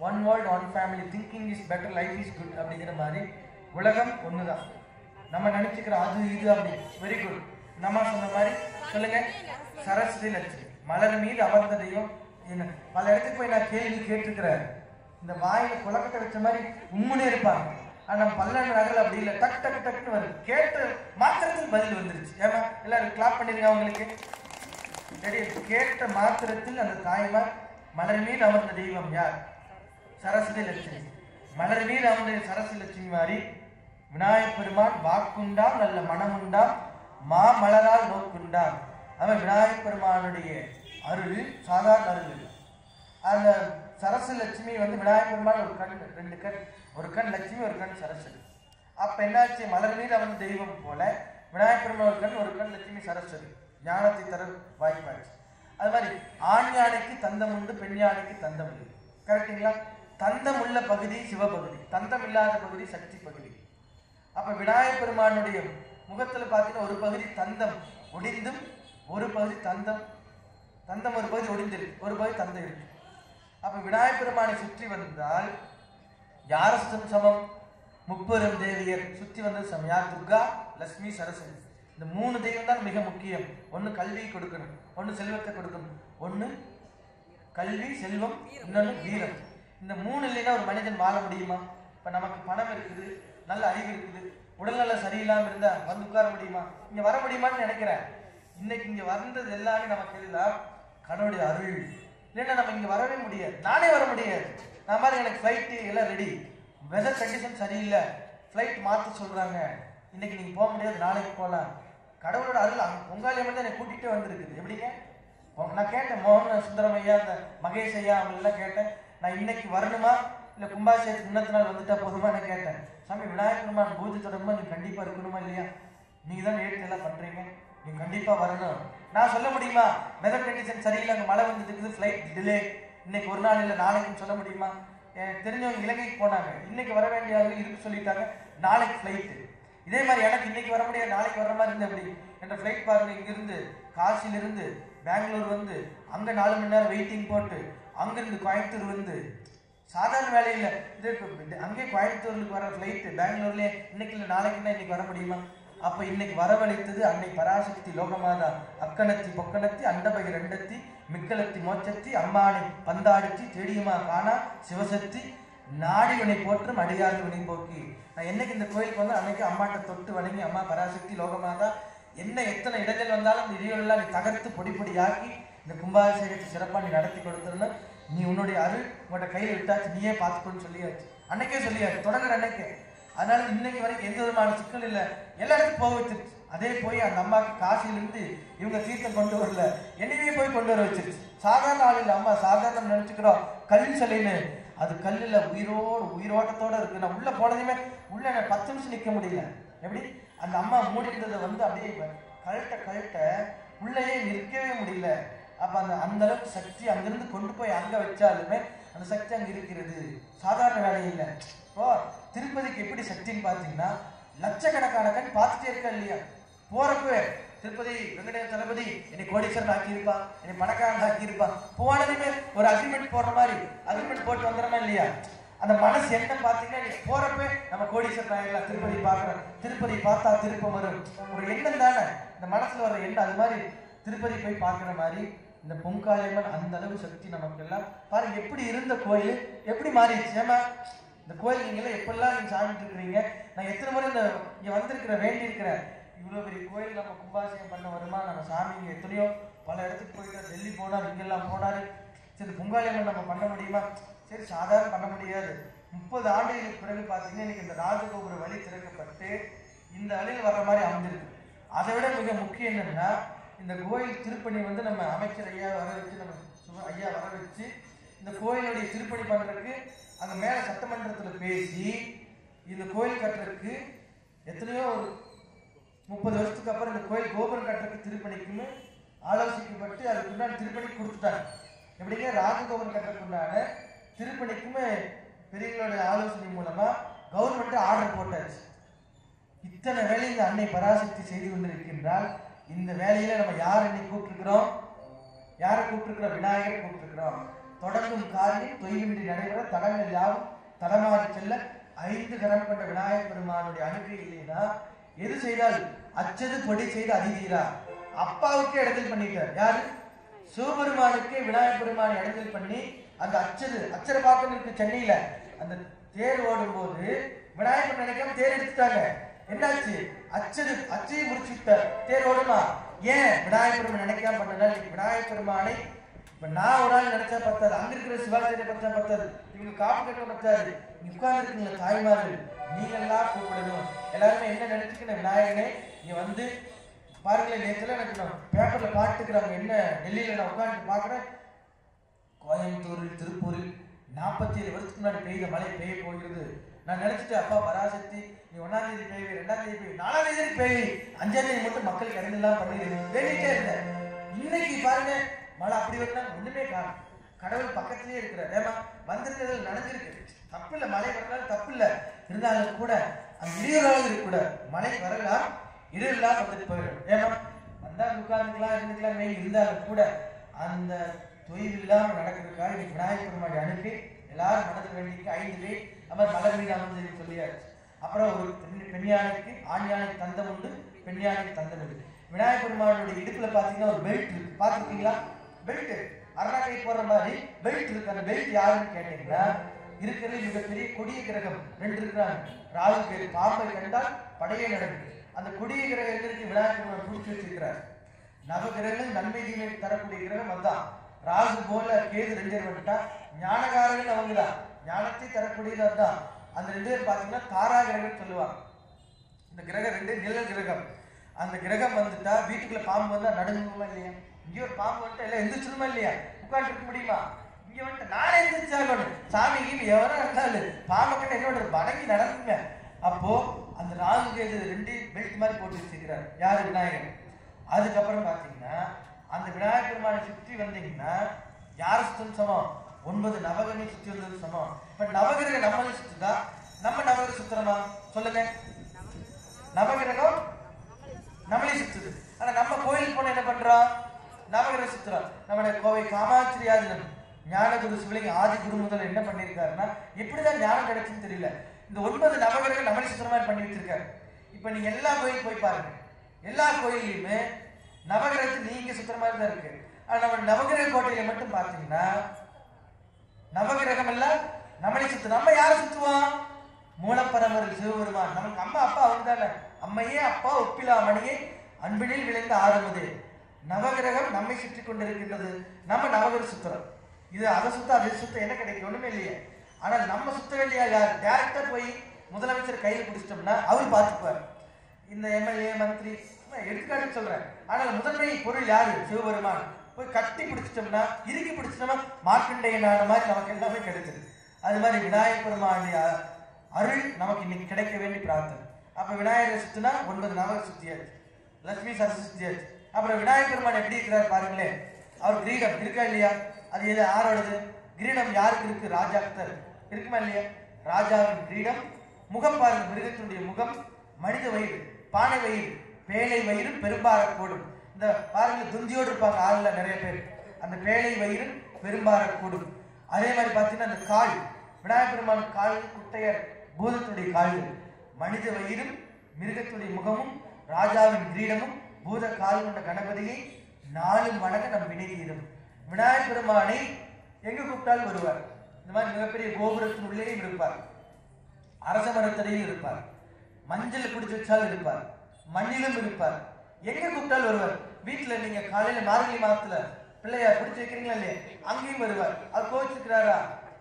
One world, one family, thinking is better, life is good அப்படிங்கிற மாதிரி உலகம் ஒன்று தான். நம்ம நினச்சிக்கிறோம் அது இது அப்படி, வெரி குட். நம்ம சொன்ன மாதிரி சொல்லுங்க, சரஸ்வதி லட்சுமி மலர் மீது அமர்ந்த தெய்வம். என்ன பல இடத்துக்கு போய் நான் கேள்வி கேட்டிருக்கிறேன். இந்த வாயில குளக்கட்டை வச்ச மாதிரி உம்முனே இருப்பாங்க. ஆனால் பல்லண்டு நகல் அப்படி இல்லை, டக் டக் டக்குன்னு வருது. கேட்டு மாத்திரத்தில் பதில் வந்துருச்சு. ஏன்னா எல்லாரும் கிளாப் பண்ணிருங்க அவங்களுக்கு. கேட்ட மாத்திரத்தில் அந்த தாய்மார் மலர் மீது அமர்ந்த தெய்வம் யார்? சரஸ்வதி லட்சுமி. மலர் மீது அமர்ந்த சரஸ்வதி லட்சுமி மாதிரி விநாயகப் பெருமான் வாக்குண்டாம் நல்ல மனமுண்டாம் மா மலரால் நோக்குண்டாம். அவன் விநாயகப் பெருமானுடைய அருள் சாதாரண அருள். அந்த சரஸ்வதி லட்சுமி வந்து விநாயகப் பெருமான் ஒரு கண், ரெண்டு கண், ஒரு கண் லட்சுமி ஒரு கண் சரஸ்வதி. அப்ப என்னாச்சு? மலர் மீது அவன் தெய்வம் போல விநாயகப் பெருமான் ஒரு கண் லட்சுமி சரஸ்வதி ஞானத்தை தர வாய்ப்பாச்சு. அது மாதிரி ஆண் யானைக்கு தந்தம் உண்டு, பெண் யானைக்கு தந்தம் இல்லை. கரெக்டுங்களா? தந்தம் உள்ள பகுதி சிவபகுதி, தந்தம் இல்லாத பகுதி சக்தி பகுதி. அப்ப விநாயகப் பெருமானுடைய முகத்துல பார்த்தீங்கன்னா ஒரு பகுதி தந்தம் ஒடிந்தும் ஒரு பகுதி தந்தம் ஒரு பகுதி ஒடிந்திருக்கு, ஒரு பகுதி தந்தம் இருக்கு. அப்ப விநாயகப் பெருமானை சுற்றி வந்தால் யார சமம்? முப்பெரும் தேவியர் சுற்றி வந்தது சமம். யார்? துர்கா, லட்சுமி, சரஸ்வதி. இந்த மூணு தெய்வம் தான் மிக முக்கியம். ஒண்ணு கல்வி கொடுக்கணும், ஒண்ணு செல்வத்தை கொடுக்கணும், ஒண்ணு கல்வி செல்வம், இன்னொன்னு வீரம். இந்த மூணு இல்லைன்னா ஒரு மனிதன் வாழ முடியுமா? இப்ப நமக்கு பணம் இருக்குது, நல்ல அறிவு இருக்குது, உடல்நல சரியில்லாம இருந்தா வந்து உட்கார முடியுமா? இங்க வர முடியுமான்னு நினைக்கிறேன். இன்னைக்கு இங்க வந்தது எல்லாமே நமக்கு எல்லாம் கடவுளுடைய அருள். இல்லைன்னா நம்ம இங்க வரவே முடியாது. நானே வர முடியாது. நான் மாதிரி எனக்கு ஃபிளைட் எல்லாம் ரெடி, வெதர் கண்டிஷன் சரியில்லை, ஃபிளைட் மாற்ற சொல்றாங்க, இன்னைக்கு நீங்க போக முடியாது, நாளைக்கு போகலாம். கடவுளோட அருள் பொங்காலியம் வந்து என்னை கூட்டிகிட்டே வந்திருக்குது. எப்படிங்க? நான் கேட்டேன், மோகன் சுந்தரம் ஐயா, அந்த மகேஷ் ஐயா அவங்களெல்லாம் கேட்டேன், நான் இன்னைக்கு வரணுமா இல்லை கும்பாபிஷேகத்துக்கு முன்னத்து நாள் வந்துட்டா போதுமா நான் கேட்டேன். சாமி விநாயகப் பெருமான் பூஜை தொடங்குமா நீங்க கண்டிப்பா இருக்கணுமா இல்லையா? நீங்க தான் ஏற்று எல்லாம் பண்றீங்க, நீங்க கண்டிப்பா வரணும். நான் சொல்ல முடியுமா? வெதர் கண்டிஷன் சரியில்லை, அங்கே மழை வந்துட்டு ஃபிளைட் டிலே, இன்னைக்கு ஒரு நாள் இல்லை நாளைக்குன்னு சொல்ல முடியுமா? எனக்கு தெரிஞ்சவங்க இலங்கைக்கு போனாங்க, இன்னைக்கு வர வேண்டிய இருக்கு சொல்லிட்டாங்க, நாளைக்கு ஃபிளைட்டு. இதே மாதிரி எனக்கு இன்னைக்கு வர முடியாது, நாளைக்கு வர மாதிரி இருந்தது. எப்படி என்ற ஃபிளைட் பாருங்க, இங்கிருந்து காசிலிருந்து பெங்களூர் வந்து அங்க 4 மணி நேரம் வெயிட்டிங் போட்டு அங்கிருந்து கோயம்புத்தூர் வந்து சாதாரண வேலையில் இது அங்கே கோயம்புத்தூருக்கு வர ஃபிளைட்டு பெங்களூர்லேயே இன்னைக்கு இல்லை நாளைக்குன்னா இன்னைக்கு வர முடியுமா? அப்ப இன்னைக்கு வரவழைத்தது அன்னை பராசக்தி லோகமாதா அக்கணத்தி பொக்கணத்தி அண்டபகி ரெண்டத்தி மிக்கலத்தி மோச்சத்தி அம்மானை பந்தாடிச்சி தேடியுமா காணா சிவசக்தி நாடி வினை போற்றும் அடியாறு வினை போக்கி. நான் என்னைக்கு இந்த கோயிலுக்கு வந்து அன்னைக்கு அம்மாட்ட தொட்டு வணங்கி, அம்மா பராசக்தி லோகமாதா என்ன எத்தனை இடங்கள் வந்தாலும் இந்த இடியோலாம் நீ தகர்த்து பொடி பொடியாக்கி இந்த கும்பாபிஷேகத்தை சிறப்பாக நீ நடத்தி கொடுத்துருன்னு, நீ உன்னுடைய அருள் உங்கள்கிட்ட கையில் விட்டாச்சு, நீயே பார்த்துக்கணும்னு சொல்லியாச்சு. அன்னைக்கே சொல்லியாச்சு, தொடங்குற அன்னைக்கே. அதனால இன்னைக்கு வரைக்கும் எந்த விதமான சிக்கல் இல்லை, எல்லா இடத்துக்கும் போக வச்சிருச்சு. அதே போய் அந்த அம்மாவுக்கு காசிலிருந்து இவங்க தீர்த்தம் கொண்டு வரல, என்னையே போய் கொண்டு வர வச்சிருச்சு. சாதாரண ஆள் இல்லை, அம்மா சாதாரண நினைச்சுக்கிறோம் கல் சிலைன்னு, அது கல்லுல உயிரோட்டத்தோட இருக்கு. நான் உள்ள போனதுமே உள்ள 10 நிமிஷம் நிக்க முடியல. எப்படி அந்த அம்மா மூடி இருந்ததை வந்து அப்படியே கழட்ட உள்ளேயே நிற்கவே முடியல. அப்ப அந்த அளவுக்கு சக்தி அங்கிருந்து கொண்டு போய் அங்க வச்சாலுமே அந்த சக்தி அங்க இருக்கிறது, சாதாரண வேலை இல்லை. இப்போ திருப்பதிக்கு எப்படி சக்தின்னு பாத்தீங்கன்னா லட்சக்கணக்கான கண் பார்த்துட்டே இருக்கா இல்லையா? போறப்ப திருப்பதி வெங்கடேச தளபதி என்னை கோடீஸ்வரன் ஆக்கியிருப்பான், என்னை பணக்காரன் ஆக்கியிருப்பான், போனதுமே ஒரு அக்ரிமெண்ட் போடுற மாதிரி அக்ரிமெண்ட் போட்டு வந்துடுறோமா இல்லையா? அந்த மனசு என்ன பார்த்தீங்கன்னா போறப்ப நம்ம கோடீஸ்வரன் ஆகிடலாம், திருப்பதி பார்க்குறோம், திருப்பதி பார்த்தா திருப்பம் வரும், ஒரு எண்ணம் தானே இந்த மனசுல வர எண்ணம். அது மாதிரி திருப்பதி போய் பார்க்குற மாதிரி இந்த பொங்காளியம்மன் அந்த அளவு சக்தி நமக்கு எல்லாம் பாருங்க. எப்படி இருந்த கோயில் எப்படி மாறிடுச்சு. ஏமா இந்த கோயில் நீங்களாம் எப்பெல்லாம் நீங்க சாமிட்டு இருக்கிறீங்க, நான் எத்தனை முறை இந்த இங்க வந்திருக்கிற வேண்டி இருக்கிறேன், இவ்வளவு பெரிய கோயில் நம்ம கும்பாபிஷேகம் பண்ண வருமா, நம்ம சாமி இங்க எத்தனையோ பல இடத்துக்கு போயிட்டு டெல்லி போனார், இங்கெல்லாம் போனாரு, சரி பொங்காளியம்மன் நம்ம பண்ண முடியுமா? சரி சாதாரண பண்ண முடியாது. 30 ஆண்டுகளுக்கு பிறகு பார்த்தீங்கன்னா இன்னைக்கு இந்த ராஜகோபுர வழி திறக்கப்பட்டு இந்த வழியில் வர்ற மாதிரி அமைஞ்சிருக்கு. அதை விட மிக முக்கியம் என்னன்னா இந்த கோயில் திருப்பணி வந்து நம்ம அமைச்சர் ஐயா வர வச்சு, நம்ம ஐயா வர வச்சு இந்த கோயிலுடைய திருப்பணி பண்றதுக்கு அங்க மேல சட்டமன்றத்துல பேசி இந்த கோயில் கட்டுறதுக்கு எத்தனையோ 30 வருஷத்துக்கு அப்புறம் இந்த கோயில் கோபுரம் கட்டுறதுக்கு திருப்பணிக்குன்னு ஆலோசிக்கப்பட்டு அதுக்கு உண்டான திருப்பணி கொடுத்துட்டாங்க. எப்படிங்க ராஜகோபுரம் கட்டுறதுக்குண்டான திருப்பணிக்குமே பெரியவங்களுடைய ஆலோசனை மூலமா கவர்மெண்ட் ஆர்டர் போட்டாச்சு. இத்தனை வேலை இந்த அன்னை பராசக்தி செய்து கொண்டிருக்கின்றால் இந்த வேலையில நம்ம யார் இன்னைக்கு கூப்பிட்டுருக்கிறோம்? யாரை கூப்பிட்டுருக்கிறோம்? விநாயகரை கூப்பிட்டுருக்கிறோம். தொடங்கும் காரியம் தொய்வின்றி நடைபெற தடங்கள் யாவும் தடமாறி செல்ல 5 கரம் கொண்ட விநாயகர் பெருமானுடைய அனுகிரகம் இல்லைன்னா எது செய்தால் அச்சது பொடி செய்து அதிதீரா. அப்பாவுக்கே இடத்தில் பண்ணிட்டார். யாரு? சிவபெருமானுக்கே விநாயகர் பெருமானை இடத்தில் பண்ணி அந்த அச்சர பாக்கம் இருக்கு சென்னையில, அந்த தேர் ஓடும் போது விநாயகர் நினைக்காம தேர் எடுத்துட்டாங்க. என்னாச்சு? அச்சையை முடிச்சுட்டார். தேர் ஓடுமா? ஏன் விநாயகர் பெருமான் நினைக்காம பண்ணல? விநாயகர் பெருமானை இப்ப நான் ஒரு ஆள் நினைச்சா பத்தாது, அங்க இருக்கிற சிவாஜியை பத்தா பத்தாது, இவங்க காப்பு கட்ட பத்தாது, உட்கார்ந்து இருக்கீங்க தாய்மார்கள், நீங்க எல்லாம் கூப்பிடணும். எல்லாருமே என்ன நினைச்சுக்கிற விநாயகனே நீ வந்து பாருங்களேன். நேரத்துல எனக்கு பேப்பர்ல பாட்டுக்கிறாங்க, என்ன டெல்லியில நான் உட்காந்து பாக்குறேன், கோயம்புத்தூரில் திருப்பூரில் 47 வருஷத்துக்கு முன்னாடி பெய்த மழை பெய்ய போகிறது. நான் நினைச்சிட்டு அப்பா பராசக்தி நீ 1ஆம் தேதி பெய்வி, 2ஆம் தேதி பெய்வி, 4ஆம் தேதி பெய்வி, 5ஆம் தேதி மட்டும் மக்களுக்கு இறந்தெல்லாம் பண்ணிடுறேன் வேண்டிட்டே இருந்தேன். இன்னைக்கு பாருங்க மழை அப்படி வரலாம் ஒண்ணுமே காணும். கடவுள் பக்கத்திலேயே இருக்கிற ஏமா வந்திருக்கிறது நனைஞ்சிருக்கு, தப்பு இல்லை, மழை வரலாம் தப்பு இல்லை, இருந்தாலும் கூட அந்த இடையூறாவது இருக்க கூட மழை வரலாம் இடையிலாம் வந்துட்டு போயிடும். ஏமா வந்தா உட்கார்ந்துக்கலாம் இருந்துக்கலாம் மெய் இருந்தாலும் கூட அந்த தொய்வு இல்லாம நடக்கிறதுக்காக இன்னைக்கு விநாயகர் பெருமானை அனுப்பி எல்லாரும் மனதில் வேண்டிக்கு 5 பேர் நம்ம மலர் மீது அமர்ந்து சொல்லியாச்சு. அப்புறம் ஒரு பெண் யானைக்கு ஆண் யானைக்கு தந்தம் உண்டு, பெண் யானைக்கு தந்தம் உண்டு. விநாயகர் பெருமானுடைய இடுப்புல பாத்தீங்கன்னா ஒரு பெல்ட் இருக்கு, பாத்துருக்கீங்களா? பெல்ட் அரணாக்கை போடுற மாதிரி பெல்ட் இருக்கு. அந்த பெல்ட் யாருன்னு கேட்டீங்கன்னா இருக்கிறது மிகப்பெரிய கொடிய கிரகம் 2 இருக்கிறாங்க. ராகு கேது, பாம்பை கண்டால் படையே நடக்குது. அந்த கொடிய கிரகம் எங்களுக்கு விநாயகர் பெருமான் பிடிச்சி வச்சிருக்கிறார். நவகிரகம் நன்மை தீமை தரக்கூடிய கிரகம் அதுதான். ராகு போல கேது 2 பேர் வந்துட்டா ஞானகாரர்கள் அவங்கதான், ஞானத்தை தரக்கூடியது அதுதான். அந்த 2 பேர் பாத்தீங்கன்னா தாரா கிரகம் சொல்லுவாங்க. இந்த கிரகம் 2 நிழல் கிரகம். அந்த கிரகம் வந்துட்டா வீட்டுக்குள்ள பாம்பு வந்தா நடுங்குமா இல்லையா? இங்க ஒரு பாம்பு வந்துட்டா எல்லாம் எந்திரிச்சிருமா இல்லையா? உட்காந்து இருக்க முடியுமா? இங்க வந்துட்டு நானே எந்திரிச்சாகணும், சாமிக்கு எவரா இருந்தாலும் பாம்பை கட்ட என்னோட வணங்கி நடந்துங்க. அப்போ அந்த ராகு கேது 2 பெல்ட் மாதிரி போட்டு வச்சிருக்கிறார் யாரு? விநாயகர். அதுக்கப்புறம் பாத்தீங்கன்னா அந்த விநாயகர் பெருமானை சுற்றி வந்தீங்கன்னா யார் சுத்தம் சமம்? 9 நவகிரகை சுற்றி வந்தது சமம். இப்ப நவகிரக நம்மளை சுத்துதா, நம்ம நவகிரக சுத்துறோமா? சொல்லுங்க. நவகிரகம் நம்மளே சுத்துது. ஆனா நம்ம கோயிலுக்கு போன என்ன பண்றோம்? நவகிரக சுத்துறோம். நம்முடைய கோவை காமாட்சி ஆதீனம் ஞானகுரு சிவலிங்க ஆதி குரு முதல் என்ன பண்ணிருக்காருன்னா, எப்படிதான் ஞானம் கிடைச்சுன்னு தெரியல, இந்த 9 நவகிரகம் நம்மளே சுத்துற மாதிரி பண்ணி வச்சிருக்காரு. இப்ப நீங்க எல்லா கோயிலுக்கு போய் பாருங்க, எல்லா கோயிலையுமே நவகிரகத்துக்கு நீங்க சுத்துற மாதிரி தான் இருக்கு. ஆனா நம்ம நவகிரக கோட்டையில மட்டும் பாத்தீங்கன்னா நவகிரகம் எல்லாம் நம்மளே சுத்து. நம்ம யாரை சுத்துவோம்? மூலப்பரமர் சிவபெருமான். நமக்கு அம்மா அப்பா அவங்க தானே. அம்மையே அப்பா ஒப்பிலா மணியே அன்பினில் விளைந்த ஆரம்பது. நவகிரகம் நம்மை சுற்றி கொண்டிருக்கின்றது, நம்ம நவகிரக சுத்துறோம். இது அதை சுத்த அதை சுத்த என்ன கிடைக்கும்? ஒண்ணுமே இல்லையே. ஆனால் நம்ம சுத்த வேண்டிய யார்? டைரக்டா போய் முதலமைச்சர் கையில் பிடிச்சிட்டோம்னா அவர் பார்த்துக்குவார். இந்த எம்எல்ஏ மந்திரி எடுத்துக்காட்டு சொல்றேன். ஆனால் முதன்மை பொருள் யாரு? சிவபெருமான். போய் கட்டி பிடிச்சிட்டோம்னா இறுக்கி பிடிச்சிட்டோம்னா மார்க்கண்டேயனான மாதிரி நமக்கு எல்லாமே கிடைச்சது. அது மாதிரி விநாயகர் பெருமானுடைய அருள் நமக்கு இன்னைக்கு கிடைக்க வேண்டி பிரார்த்தனை. அப்ப விநாயகர் சுத்தினா 9 நவகிரக சுத்தியாச்சு, லட்சுமி சரஸ்வதி சுத்தியாச்சு. அப்புறம் விநாயகர் பெருமான் எப்படி இருக்கிறார் பாருங்களேன். அவர் கிரீடம் இருக்கா இல்லையா? அது எது யாரோடது? கிரீடம் யாருக்கு இருக்கு? ராஜாக்கு இருக்குமா இல்லையா? ராஜாவின் கிரீடம். முகம் பாருங்க, மிருகத்தினுடைய முகம், மனித வயிறு, பானை வயிறு, பேழை வயிறு, பெரும்பார கூடும். இந்த பாருங்க துந்தியோடு இருப்பாங்க ஆளுல நிறைய பேர், அந்த பேழை வயிறு பெரும்பார கூடும். அதே மாதிரி பாத்தீங்கன்னா அந்த கால், விநாயகர் பெருமான் கால் குட்டையர் பூதத்துடைய கால்கள், மனித வயிறும் மிருகத்துடைய முகமும் ராஜாவின் கிரீடமும் பூத கால் கொண்ட கணபதியை 4 மடங்கு நம் வினைதீரும். விநாயகர் பெருமானை எங்க கூப்பிட்டாலும் வருவார். இந்த மாதிரி மிகப்பெரிய கோபுரத்தின் உள்ளேயும் இருப்பார், அரச மரத்தடியில் இருப்பார், மஞ்சள் குடிச்சு வச்சாலும் இருப்பார், மண்ணிலும் இருப்பார். எங்க கூப்பிட்டாலும் வருவார். வீட்டுல நீங்க காலையில மார்கழி மாதத்துல பிள்ளையார் பிடிச்சு வைக்கிறீங்களா இல்லையா? அங்கேயும் வருவார். அவர் கோவிச்சுக்கிறாரா?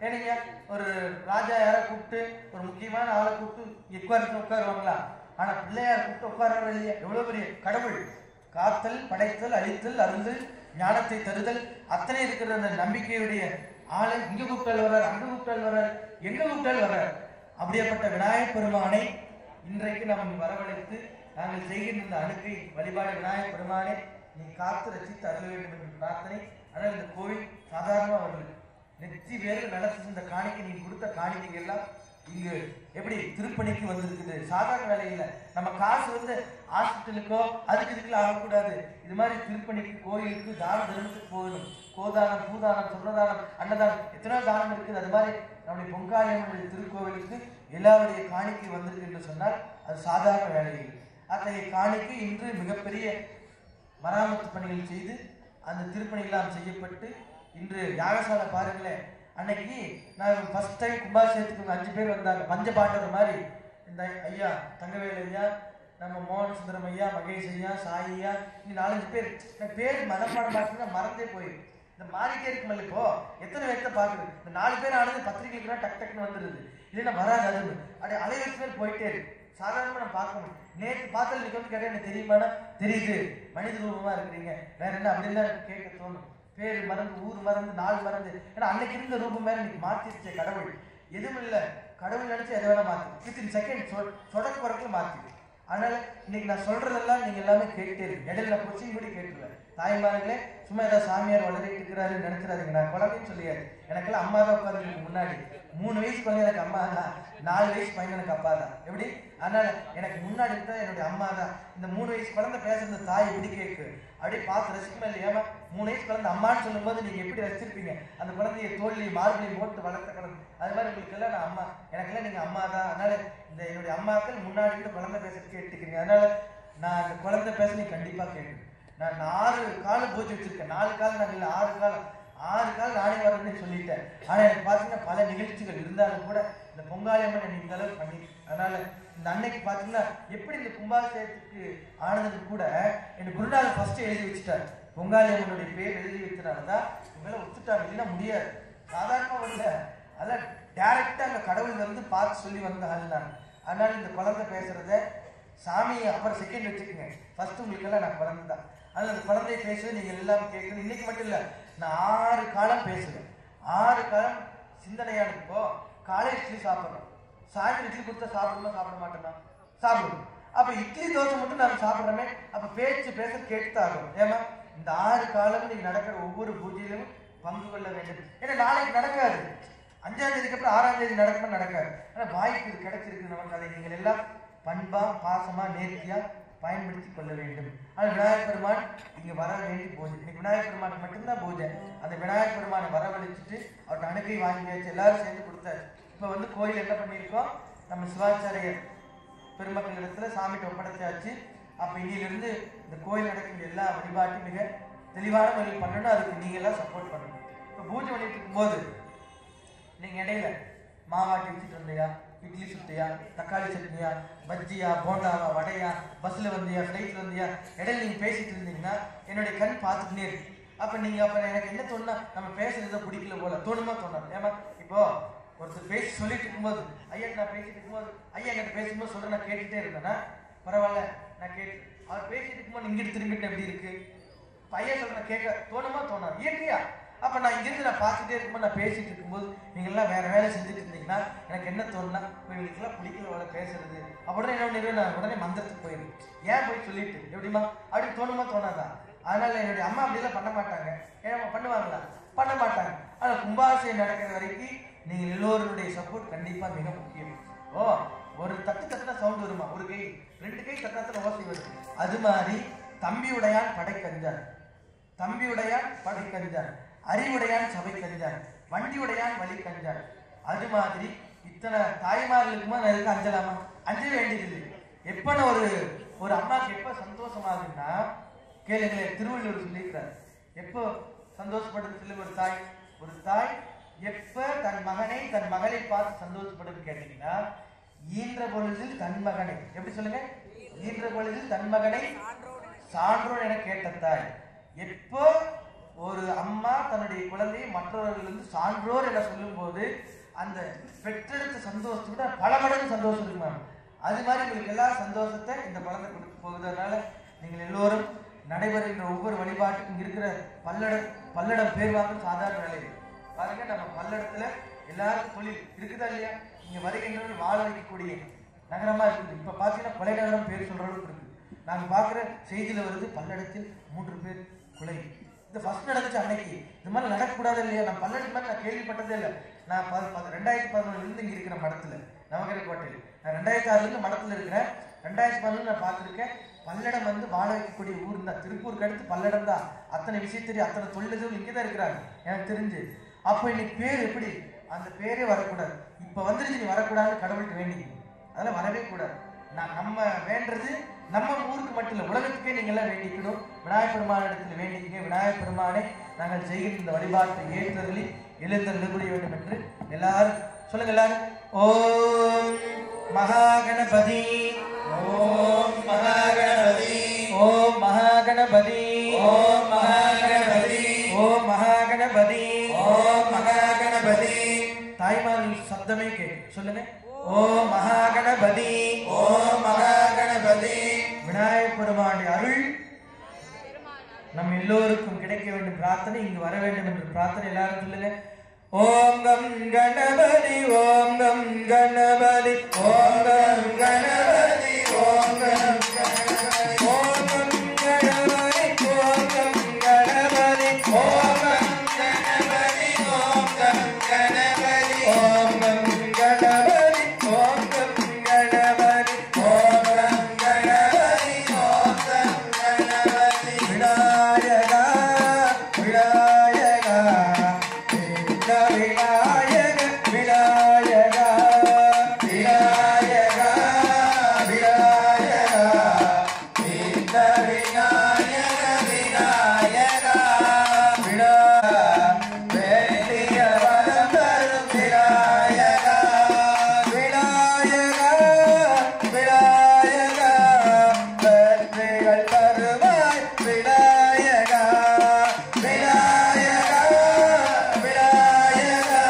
ஏனீங்க ஒரு ராஜா யாரை கூப்பிட்டு ஒரு முக்கியமான ஆளை கூப்பிட்டு உட்காருவாங்களா? ஆனா பிள்ளையார் கூப்பிட்டு உட்கார்றவர் இல்லையா? எவ்வளவு பெரிய கடவுள்! காத்தல், படைத்தல், அழித்தல், அருந்தல், ஞானத்தை தருதல் அத்தனை இருக்கிற அந்த நம்பிக்கையுடைய ஆளை இங்க கூப்பிட்டால் வர்றார், அங்க கூப்பிட்டால் வர்றார், எங்க கூப்பிட்டால் வர்றார். அப்படியேப்பட்ட விநாயகர் பெருமானை இன்றைக்கு நாம் வரவழைத்து நாங்கள் செய்கின்ற இந்த அணுக்கை வழிபாடு விநாயகர் பெருமானை நீ காத்து ரசித்து அருள வேண்டும் என்று பிரார்த்தனை. ஆனால் இந்த கோவில் சாதாரணமா வருது, நெற்றி வேறு நடத்து இந்த காணிக்கை, நீ கொடுத்த காணிக்கை எல்லாம் இங்கு எப்படி திருப்பணிக்கு வந்திருக்குது. சாதாரண வேலையில நம்ம காசு வந்து ஹாஸ்பிட்டலுக்கோ அதுக்கு இதுக்குலாம் ஆகக்கூடாது. இது மாதிரி திருப்பணிக்கு, கோயிலுக்கு, தான தர்மத்துக்கு போகணும். கோதானம், பூதானம், சொன்னதானம், அன்னதானம், எத்தனையோ தானம் இருக்குது. அது மாதிரி நம்முடைய பொங்காளியம்மனுடைய திருக்கோவிலுக்கு எல்லாருடைய காணிக்கை வந்திருக்கு என்று சொன்னால் அது சாதாரண வேலையில். அத்தகைய காணிக்கை இன்று மிகப்பெரிய மராமத்து பணிகள் செய்து அந்த திருப்பணிகளாம் செய்யப்பட்டு இன்று யாகசாலை பாருங்களேன். அன்னைக்கு நான் ஃபர்ஸ்ட் டைம் கும்பாபிஷேகத்துக்கு 5 பேர் வந்தாங்க. பஞ்ச பாண்டவர் மாதிரி இந்த ஐயா தங்கவேலு ஐயா, நம்ம மோகன சுந்தரம் ஐயா, மகேஷ் ஐயா, சாய் ஐயா, இன்னும் 4-5 பேர். பேர் மனப்பாடம் பார்த்தீங்கன்னா மறந்தே போயிடும். இந்த மாறிட்டே இருக்குமில்ல, இப்போ எத்தனை பேர்த்த பார்க்குது. இந்த 4 பேர் ஆனது பத்திரிகைக்குனா டக் டக்குன்னு வந்துடுது, இல்லைன்னா வராது. அது அப்படியே அலைவரிசை பேர் போயிட்டே இருக்கு. சாதாரணமாக நம்ம பார்க்க முடியும். நேற்று பார்த்தல் நீங்க வந்து கேட்டா எனக்கு தெரியுமானா தெரியுது, மனித ரூபமா இருக்கிறீங்க, வேற என்ன அப்படின்னு எனக்கு கேட்க தோணும். பேர் மறந்து, ஊர் மறந்து, நாள் மறந்து. ஏன்னா அன்னைக்கு இருந்த ரூபம் மேல இன்னைக்கு மாற்றிடுச்சே கடவுள். எதுவும் இல்லை, கடவுள் நினைச்சு எதை வேணா மாற்றி வித்தின் செகண்ட் சொடக்கு வரக்குள்ள மாற்றி. அதனால இன்னைக்கு நான் சொல்றதெல்லாம் நீங்க எல்லாமே கேட்டுட்டே இருக்கு. இடையில நான் கொஸ்டின் கூட கேட்டுருவேன். தாய்மார்களே, சும்மா ஏதாவது சாமியார் வளரிட்டு இருக்கிறாரு நினைச்சிடாதீங்க. நான் குழந்தைன்னு சொல்லியாது. எனக்கெல்லாம் அம்மா தான் உட்காந்து முன்னாடி 3 வயசு குழந்தை எனக்கு அம்மா தான், 4 வயசு பையன் எனக்கு அப்பா தான். எப்படி? அதனால எனக்கு முன்னாடி இருந்தா என்னுடைய அம்மா தான். இந்த 3 வயசு குழந்தை பேசுறது தாய் எப்படி கேட்கு அப்படியே பார்த்து ரசிக்குமா இல்லையாம? 3 வயசு குழந்தை அம்மான்னு சொல்லும் போது நீங்க எப்படி ரசிச்சிருப்பீங்க? அந்த குழந்தைய தோல்லையும் மார்பிளையும் போட்டு வளர்த்த குழந்தை. அது மாதிரி உங்களுக்கு எல்லாம் நான் அம்மா, எனக்கெல்லாம் நீங்க அம்மா தான். அதனால இந்த என்னுடைய அம்மாக்கள் முன்னாடி இருந்து குழந்தை பேசுறது கேட்டுக்கிறீங்க. அதனால நான் அந்த குழந்தை பேச நீ கண்டிப்பா கேட்கணும். நான் 6 காலம் பூஜை வச்சிருக்கேன். 4 காலம் நான் இல்லை, 6 காலம் நானே வரேன்னு சொல்லிட்டேன். ஆனா எனக்கு பாத்தீங்கன்னா பல நிகழ்ச்சிகள் இருந்தாலும் கூட இந்த பொங்காளி அம்மன் எனக்கு இந்த அளவுக்கு பண்ணி. அதனால இந்த அன்னைக்கு பாத்தீங்கன்னா எப்படி இந்த கும்பாபிஷேகத்துக்கு ஆனதுக்கு கூட எனக்கு குருநாதர் ஃபர்ஸ்ட் எழுதி வச்சுட்டாரு. பொங்காளி அம்மனுடைய பேர் எழுதி வச்சனாலதான் இவங்கள ஒத்துட்டாங்க, இல்லைன்னா முடியாது. சாதாரணமா வரல, அதான் டைரக்டா அங்க கடவுள் வந்து பார்த்து சொல்லி வந்த ஆள் நான். அதனால இந்த குழந்தை பேசுறத சாமி அப்புறம் செகண்ட் வச்சுக்கோங்க. ஃபர்ஸ்ட் உங்களுக்கு எல்லாம் நான் குழந்தை தான். அதனால அந்த குழந்தைய பேசுறது நீங்க எல்லாம் கேட்கணும். இன்னைக்கு மட்டும் இல்ல, நான் 6 காலம் பேசுவேன். 6 காலம் சிந்தனையான. இப்போ காலை இட்லி சாப்பிட்றோம், சாயந்தரம் இட்லி கொடுத்தா சாப்பிட மாட்டோமா? சாப்பிடுவோம். அப்ப இட்லி தோசை மட்டும் நம்ம சாப்பிட்றோமே, அப்ப பேச கேட்டுதான் ஆகும். ஏமா இந்த 6 காலம் நீங்க நடக்கிற ஒவ்வொரு பூஜையிலும் பங்கு கொள்ள வேண்டும். ஏன்னா நாளைக்கு நடக்காது, 5ஆம் தேதிக்கு அப்புறம் 6ஆம் தேதி நடக்குமா? நடக்காது. ஆனா வாய்ப்பு இது கிடைச்சிருக்கு நமக்கு. அதை நீங்கள் எல்லாம் பண்பா, பாசமா, நேர்த்தியா பயன்படுத்திக் கொள்ள வேண்டும். ஆனால் விநாயகர் பெருமான் இங்க வர வேண்டி பூஜை. இன்னைக்கு விநாயகர் பெருமான் மட்டும்தான் பூஜை. அந்த விநாயகர் பெருமானை வரவழைச்சிட்டு அவர்கிட்ட அணுகை வாங்கியாச்சு, எல்லாரும் சேர்ந்து கொடுத்தாச்சு. இப்ப வந்து கோயில் என்ன பண்ணியிருக்கோம், நம்ம சிவாச்சாரிய பெருமக்கள் இடத்துல சாமிக்கு ஒப்படைச்சாச்சு. அப்ப இன்னிலிருந்து இந்த கோயில் நடக்கின்ற எல்லா வழிபாட்டும் மிக தெளிவான முறையில் பண்ணணும். அதுக்கு நீங்க எல்லாம் சப்போர்ட் பண்ணணும். இப்ப பூஜை பண்ணிட்டு இருக்கும் போது நீங்க இடையில மாவாட்டி வச்சுட்டு வந்தியா, இட்லி சுட்டியா, தக்காளி சட்னியா, பஜ்ஜியா, போண்டாவா, வடையா, பஸ்ல வந்தியா, ஃபிளைட்ல வந்தியா, இடையில நீங்க பேசிட்டு இருந்தீங்கன்னா என்னுடைய கண் பார்த்துக்கிட்டே இருக்கு. அப்ப நீங்க எனக்கு என்ன தோணுனா, நம்ம பேசுறத பிடிக்கல போல தோணுமா? தோணாது. ஏமா இப்போ ஒருத்தர் பேசி சொல்லிட்டு இருக்கும்போது, ஐயா நான் பேசிட்டு இருக்கும்போது, ஐயா என்கிட்ட பேசும்போது சொல்ற நான் கேட்டுட்டே இருந்தேன்னா பரவாயில்ல, நான் கேட்டு அவர் பேசிட்டு இருக்கும்போது இங்கிட்டு திரும்பிட்டு எப்படி இருக்கு, பையன் சொல்ற கேட்க தோணுமா? தோணாது. இயற்கையா. அப்ப நான் இங்கிருந்து நான் பார்த்துட்டே இருக்கும்போது, நான் பேசிட்டு இருக்கும்போது நீங்க எல்லாம் வேற வேலை செஞ்சுட்டு இருந்தீங்கன்னா எனக்கு என்ன தோணுனா, இவங்களுக்கு எல்லாம் பிடிக்கல போல பேசுறது அப்படின்னா என்ன, நான் உடனே மந்திரத்துக்கு போயிடுவேன். ஏன் போய் சொல்லிட்டு எப்படிமா அப்படி தோணுமா? தோணாதா? அதனால என்னுடைய அம்மா அப்படிலாம் பண்ண மாட்டாங்க. ஏன் பண்ணுவாங்களா? பண்ண மாட்டாங்க. ஆனா கும்பாபிஷேகம் நடக்கிற வரைக்கும் நீங்க எல்லோருடைய சப்போர்ட் கண்டிப்பா மிக முக்கியம். ஒரு தட்டு தட்டுனா சவுண்ட் வருமா? ஒரு கை 2 கை தட்டாத்துல ஓசை வருது. அது மாதிரி தம்பியுடையான் படை கஞ்சான், தம்பியுடையான் படை கஞ்சான், அறிவுடையான் சபை கஞ்சான், வண்டியுடையான் வழி கஞ்சான். அது மாதிரி இத்தனை தாய்மார்களுக்குமா நான் இருக்க அஞ்சலாமா? அஞ்ச வேண்டியது. எப்ப ஒரு அம்மாக்கு எப்ப சந்தோஷமாகுன்னா கேளுங்களே, திருவள்ளுவர் சொல்லியிருக்கிறார். எப்போ சந்தோஷப்படுது சொல்லி ஒரு தாய் எப்ப தன் மகளை பார்த்து சந்தோஷப்படுன்னு கேட்டீங்கன்னா, ஈன்ற பொழுதில் தன் மகனை, எப்படி சொல்லுங்க, ஈன்ற பொழுதில் தன் மகனை சான்றோர் என கேட்ட தாய். எப்போ ஒரு அம்மா தன்னுடைய குழந்தையை மற்றவர்கள் சான்றோர் என சொல்லும் போது அந்த பெற்றெடுத்த சந்தோஷத்தை விட பல மடங்கு சந்தோஷம் இருக்குமா? அது மாதிரி உங்களுக்கு எல்லா சந்தோஷத்தை இந்த குழந்தை கொடுக்க போகுதுனால நீங்கள் எல்லோரும் நடைபெறுகின்ற ஒவ்வொரு வழிபாட்டுக்கும் இருக்கிற பல்லடம் பேர் வாங்கும் சாதாரண வேலை பாருங்க. நம்ம பல்லடத்துல எல்லாருக்கும் தொழில் இருக்குதா இல்லையா? நீங்க வருகின்றவர்கள் வாழ வைக்கக்கூடிய நகரமா இருக்குது. இப்ப பாத்தீங்கன்னா கொலை நகரம் பேர் சொல்ற அளவுக்கு இருக்கு. நாங்க பாக்குற செய்தியில வருது, பல்லடத்தில் 3 பேர் கொலை. இந்த ஃபர்ஸ்ட் நடந்துச்சு அன்னைக்கு. இந்த மாதிரி நடக்கக்கூடாது இல்லையா? நான் பல்லடத்து மாதிரி நான் கேள்விப்பட்டதே இல்லை. நான் 2011 இருந்து இங்க இருக்கிற மடத்துல, நவகரை கோட்டையில். நான் 2006 இருந்து மடத்துல இருக்கிறேன். 2011 நான் பார்த்திருக்கேன். பல்லடம் வந்து வாழ வைக்கக்கூடிய ஊர் தான். திருப்பூருக்கு அடுத்து பல்லடம் தான். அத்தனை விஷயம் தெரியும், அத்தனை தொழில்கள் இங்கதான் இருக்கிறாங்க எனக்கு தெரிஞ்சு. அப்ப இன்னைக்கு பேர் எப்படி, அந்த பேரே வரக்கூடாது. இப்ப வந்துருச்சு, நீ வரக்கூடாதுன்னு கடவுள்கிட்ட வேண்டி, அதெல்லாம் வரவே கூடாது. நம்ம வேண்டது நம்ம ஊருக்கு மட்டும் இல்லை, உலகத்துக்கே நீங்க எல்லாம் வேண்டிக்கணும். விநாயகர் பெருமான இடத்துல வேண்டிக்கங்க. விநாயகர் பெருமானை நாங்கள் செய்கிற இந்த வழிபாட்டை ஏற்றதில் எழுந்தருளக்கூடிய வேண்டும் என்று எல்லாரும் சொல்லுங்க. எல்லாரும் ஓம் மகா கணபதி, ஓம் நம் எல்லோருக்கும் கிடைக்க வேண்டும் பிரார்த்தனை, இங்கு வர வேண்டும் என்று பிரார்த்தனை. எல்லாரும் சொல்லுங்க. ஓம் கம் கணபதி ஓம் கம் கணபதி ஓம் கம் கணபதி ஓம் கம் கணபதி ஓம் கம் கணபதி ஓம் கம் கணபதி ஓம் கம் கணபதி ஓம் கம் கணபதி ஓம் கம் கணபதி ஓம் கம் கணபதி ஓம் கம் கணபதி ஓம் கம் கணபதி. விநாயகா விநாயகா விநாயக விநாயகா விநாயகா விநாயகா இந்த விநாயக விநாயகா வேண்டிய வரம் தரும் விநாயகா விநாயகா விநாயகா வெற்றிகள் தருவாய் விநாயகா விநாயகா விநாயகா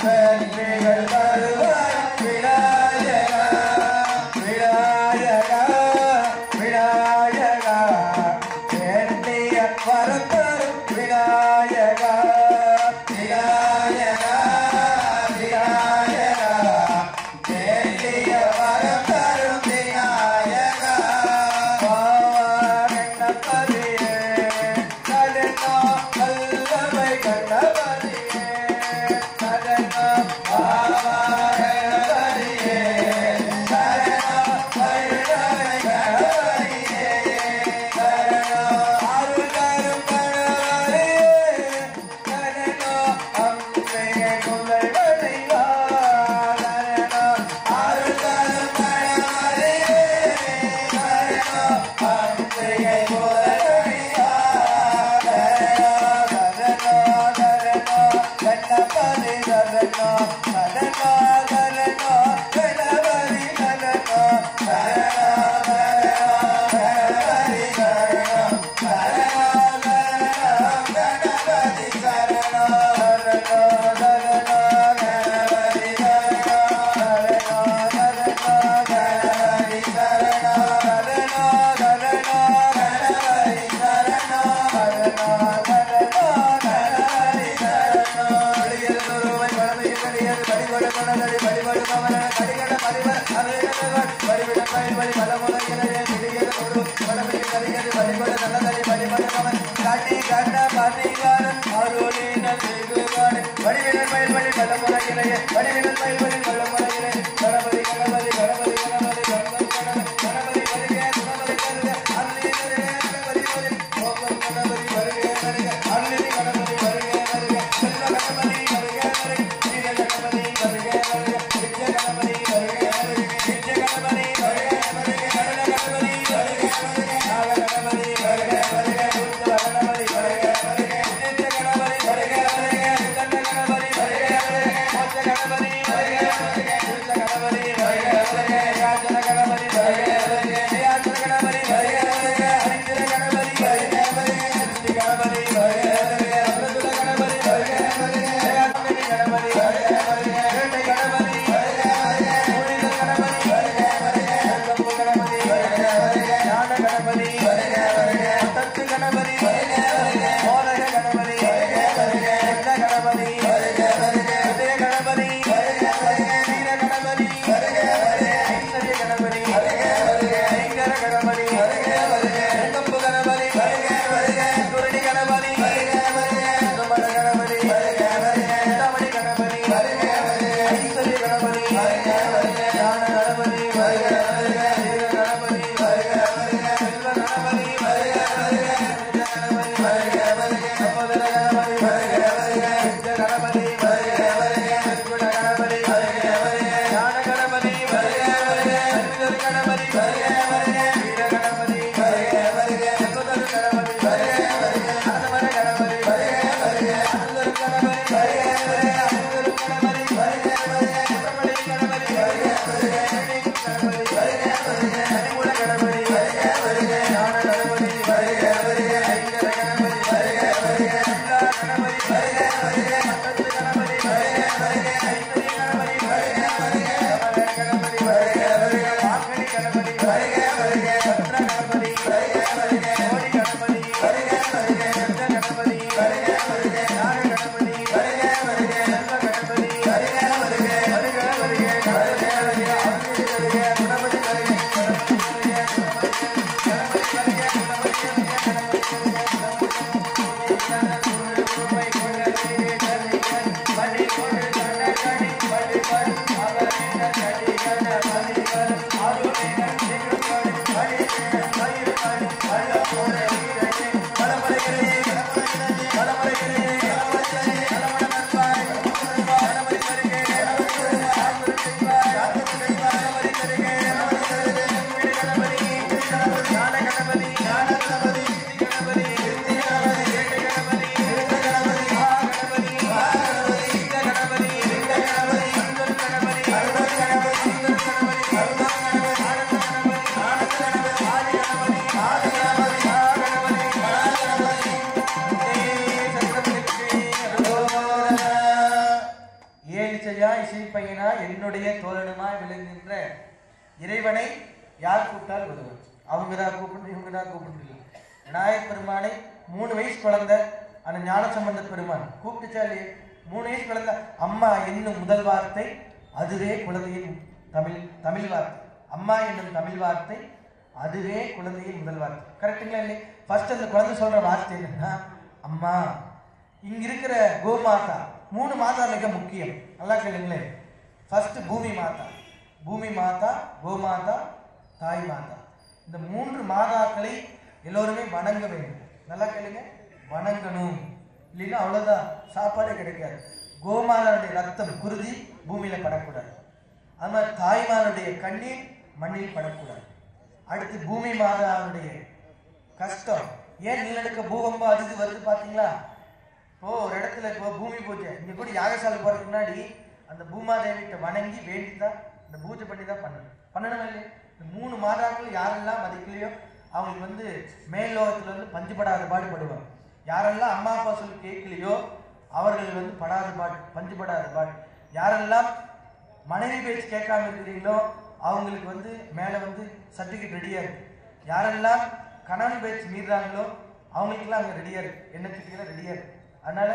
வெற்றிகள் தருவாய் விநாயகா விநாயகா விநாயகா வேண்டிய வரம் தரும் விநாயகா விநாயகா விநாயகா வேண்டிய வரம் தரும் விநாயகா. கணபதியே கடனா வல்லமை கணபதியே கடனா கணபதியே கடனா வல்லமை கணபதியே கடனா அருள் தரும் கணபதியே கடனா அம்பிகை குலவதியா கடனா அருள் தரும் கணபதியே கடனா அம்பிகை குலவதியா கடனா கடனா கடனா கணபதி கடனா கடனா கடனா கணபதி கடனா கடனா கடனா கணபதி கடனா கடனா கடனா கணபதி கடனா கடனா கடனா கணபதி கடனா கடனா கடனா கணபதி கடனா கடனா கடனா கணபதி கடனா கடனா கடனா கணபதி கடனா. அடியல் குருவை பரமையில் கடியல் படிபடு மனதடி படிபடு கமல கடிகட பரிவர அருளவர் படிவிட பயன்படி பலமுறையிலே திடியல் குரு பரமையில் கடியல் படிபடு நல்லதடி படிபடு கமல காட்டி கண்ட பாட்டிகாரன் அருளினல் திருவாடு படிவிட பயன்படி பலமுறையிலே படிவிட பயன்படி பலமுறையிலே கணபதி கணபதி கணபதி கணபதி கணபதி கணபதி வருக கணபதி வருக அருளி வருக கணபதி வருக ஓம் கணபதி வருக வருக அருளி கணபதி வருக வருக செல்வ கணபதி வருக வருக வீர கணபதி வருக வருக விஜய கணபதி வருக வருக விஜய கணபதி வருக வருக கருண கணபதி வருக வருக நாக கணபதி வருக வருக உத்தர கணபதி வருக வருக நித்ய கணபதி வருக வருக கண்ட கணபதி வருக வருக மோட்ச கணபதி வருக வருக திருத்த கணபதி வருக வருக ராஜன கணபதி வருக வருக ஜயாச்சர கணபதி வருக வருக ஹரிந்திர கணபதி வருக வருக ஸ்ரீ கணபதி வருக வருக பிரசுர கணபதி வருக வருக ஜயாத்மனி கணபதி வருக வருக இரட்டை கணபதி வருக வருக மூலிக கணபதி வருக வருக சம்பு கணபதி வருக வருக ஞான கணபதி வருக வருக தத்து கணபதி வருக வருக மோதக கணபதி வருக வருக சித்த கணபதி வருக வருக உதய கணபதி வருக வருக வீர கணபதி வருக வருக ஐஸ்வர்ய கணபதி வருக வருக ஐங்கர கணபதி வருக வருக கம்பு கணபதி வருக வருக குருடி கணபதி வருக வருக சுமண கணபதி வருக வருக தமிழ் கணபதி வருக வருக ஐஸ்வர்ய கணபதி வருக வருக ஞான கணபதி வருக வருக வீர கணபதி வருக வருக செல்வ கணபதி வருக வருக சித்த கணபதி வருக வருக சகோதர கணபதி வருக வருக சித்த கணபதி வருக வருக சத்குண கணபதி வருக வருக ஞான கணபதி வருக வருக சத்குரு கணபதி வருக வருக வீர கணபதி வருக வருக சகோதர கணபதி வருக வருக அனவர கணபதி வருக வருக அனுதரு கணபதி வருக வருக அனுதரு கணபதி வருக வருக தமிழ் கணபதி வருக வருக கணபதி வருக வருக கனிமூல கணபதி வருக வருக ஞான கணபதி வருக வருக ஐங்கர கணபதி வருக வருக எல்லா கணபதி வருக வருக சத்து கணபதி வருக வருக ஐஸ்வர்ய கணபதி வருக வருக சமண கணபதி வருக வருக வாக்கணி கணபதி வருக வருக சத்ர கணபதி வருக வருக கோடி கணபதி வருக இறைவனை யார் கூப்பிட்டால் வருவார். அவங்க தான் கூப்பிட்டு இவங்க தான் கூப்பிட்டு. விநாயகப் பெருமானை 3 வயசு குழந்தை அந்த ஞானசம்பந்த பெருமான் கூப்பிட்டுச்சா இல்லையே? 3 வயசு குழந்தை அம்மா என்னும் முதல் வார்த்தை அதுவே குழந்தையின் தமிழ் வார்த்தை. அம்மா என்னும் தமிழ் வார்த்தை அதுவே குழந்தையின் முதல் வார்த்தை. கரெக்டுங்களா இல்லையே? ஃபர்ஸ்ட் அந்த குழந்தை சொல்ற வார்த்தை என்னன்னா அம்மா. இங்க இருக்கிற கோமாதா 3 மாதா மிக முக்கியம். நல்லா கேளுங்களேன். ஃபர்ஸ்ட் பூமி மாதா, பூமி மாதா, கோமாதா, தாய் மாதா. இந்த 3 மாதாக்களை எல்லோருமே வணங்க வேண்டும். நல்லா கேளுங்க, வணங்கணும். இல்லைன்னா அவ்வளவுதான், சாப்பாடே கிடைக்காது. கோமாதாவுடைய ரத்தம் குருதி பூமியில படக்கூடாது. அது மாதிரி தாய்மாருடைய கண்ணீர் மண்ணில் படக்கூடாது. அடுத்து பூமி மாதாவுடைய கஷ்டம். ஏன் நிலநடுக்க பூகம்பம் அது வருது பாத்தீங்களா? இப்போ ஒரு இடத்துல இப்போ பூமி பூஜை இங்க கூட யாகசாலை போறதுக்கு முன்னாடி அந்த பூமாதேவிட்ட வணங்கி வேண்டிதான் இந்த பூஜை பண்ணி தான் பண்ணணும் இல்லையா? இந்த 3 மாதாக்கள் யாரெல்லாம் மதிக்கலையோ அவங்களுக்கு மேல்லோகத்துல பஞ்சுபடாத பாடுபடுவாங்க. யாரெல்லாம் அம்மா அப்பா சொல்லி கேட்கலையோ அவர்கள் படாத பாடு, பஞ்சுபடாத பாடு. யாரெல்லாம் மனைவி பேச்சு கேட்காம இருக்கிறீங்களோ அவங்களுக்கு மேல சர்டிபிகேட் ரெடியா இருக்கு. யாரெல்லாம் கணவன் பேச்சு மீறாங்களோ அவங்களுக்குலாம் அங்க ரெடியா இருக்கு, எண்ணத்துக்கு ரெடியா இருக்கு. அதனால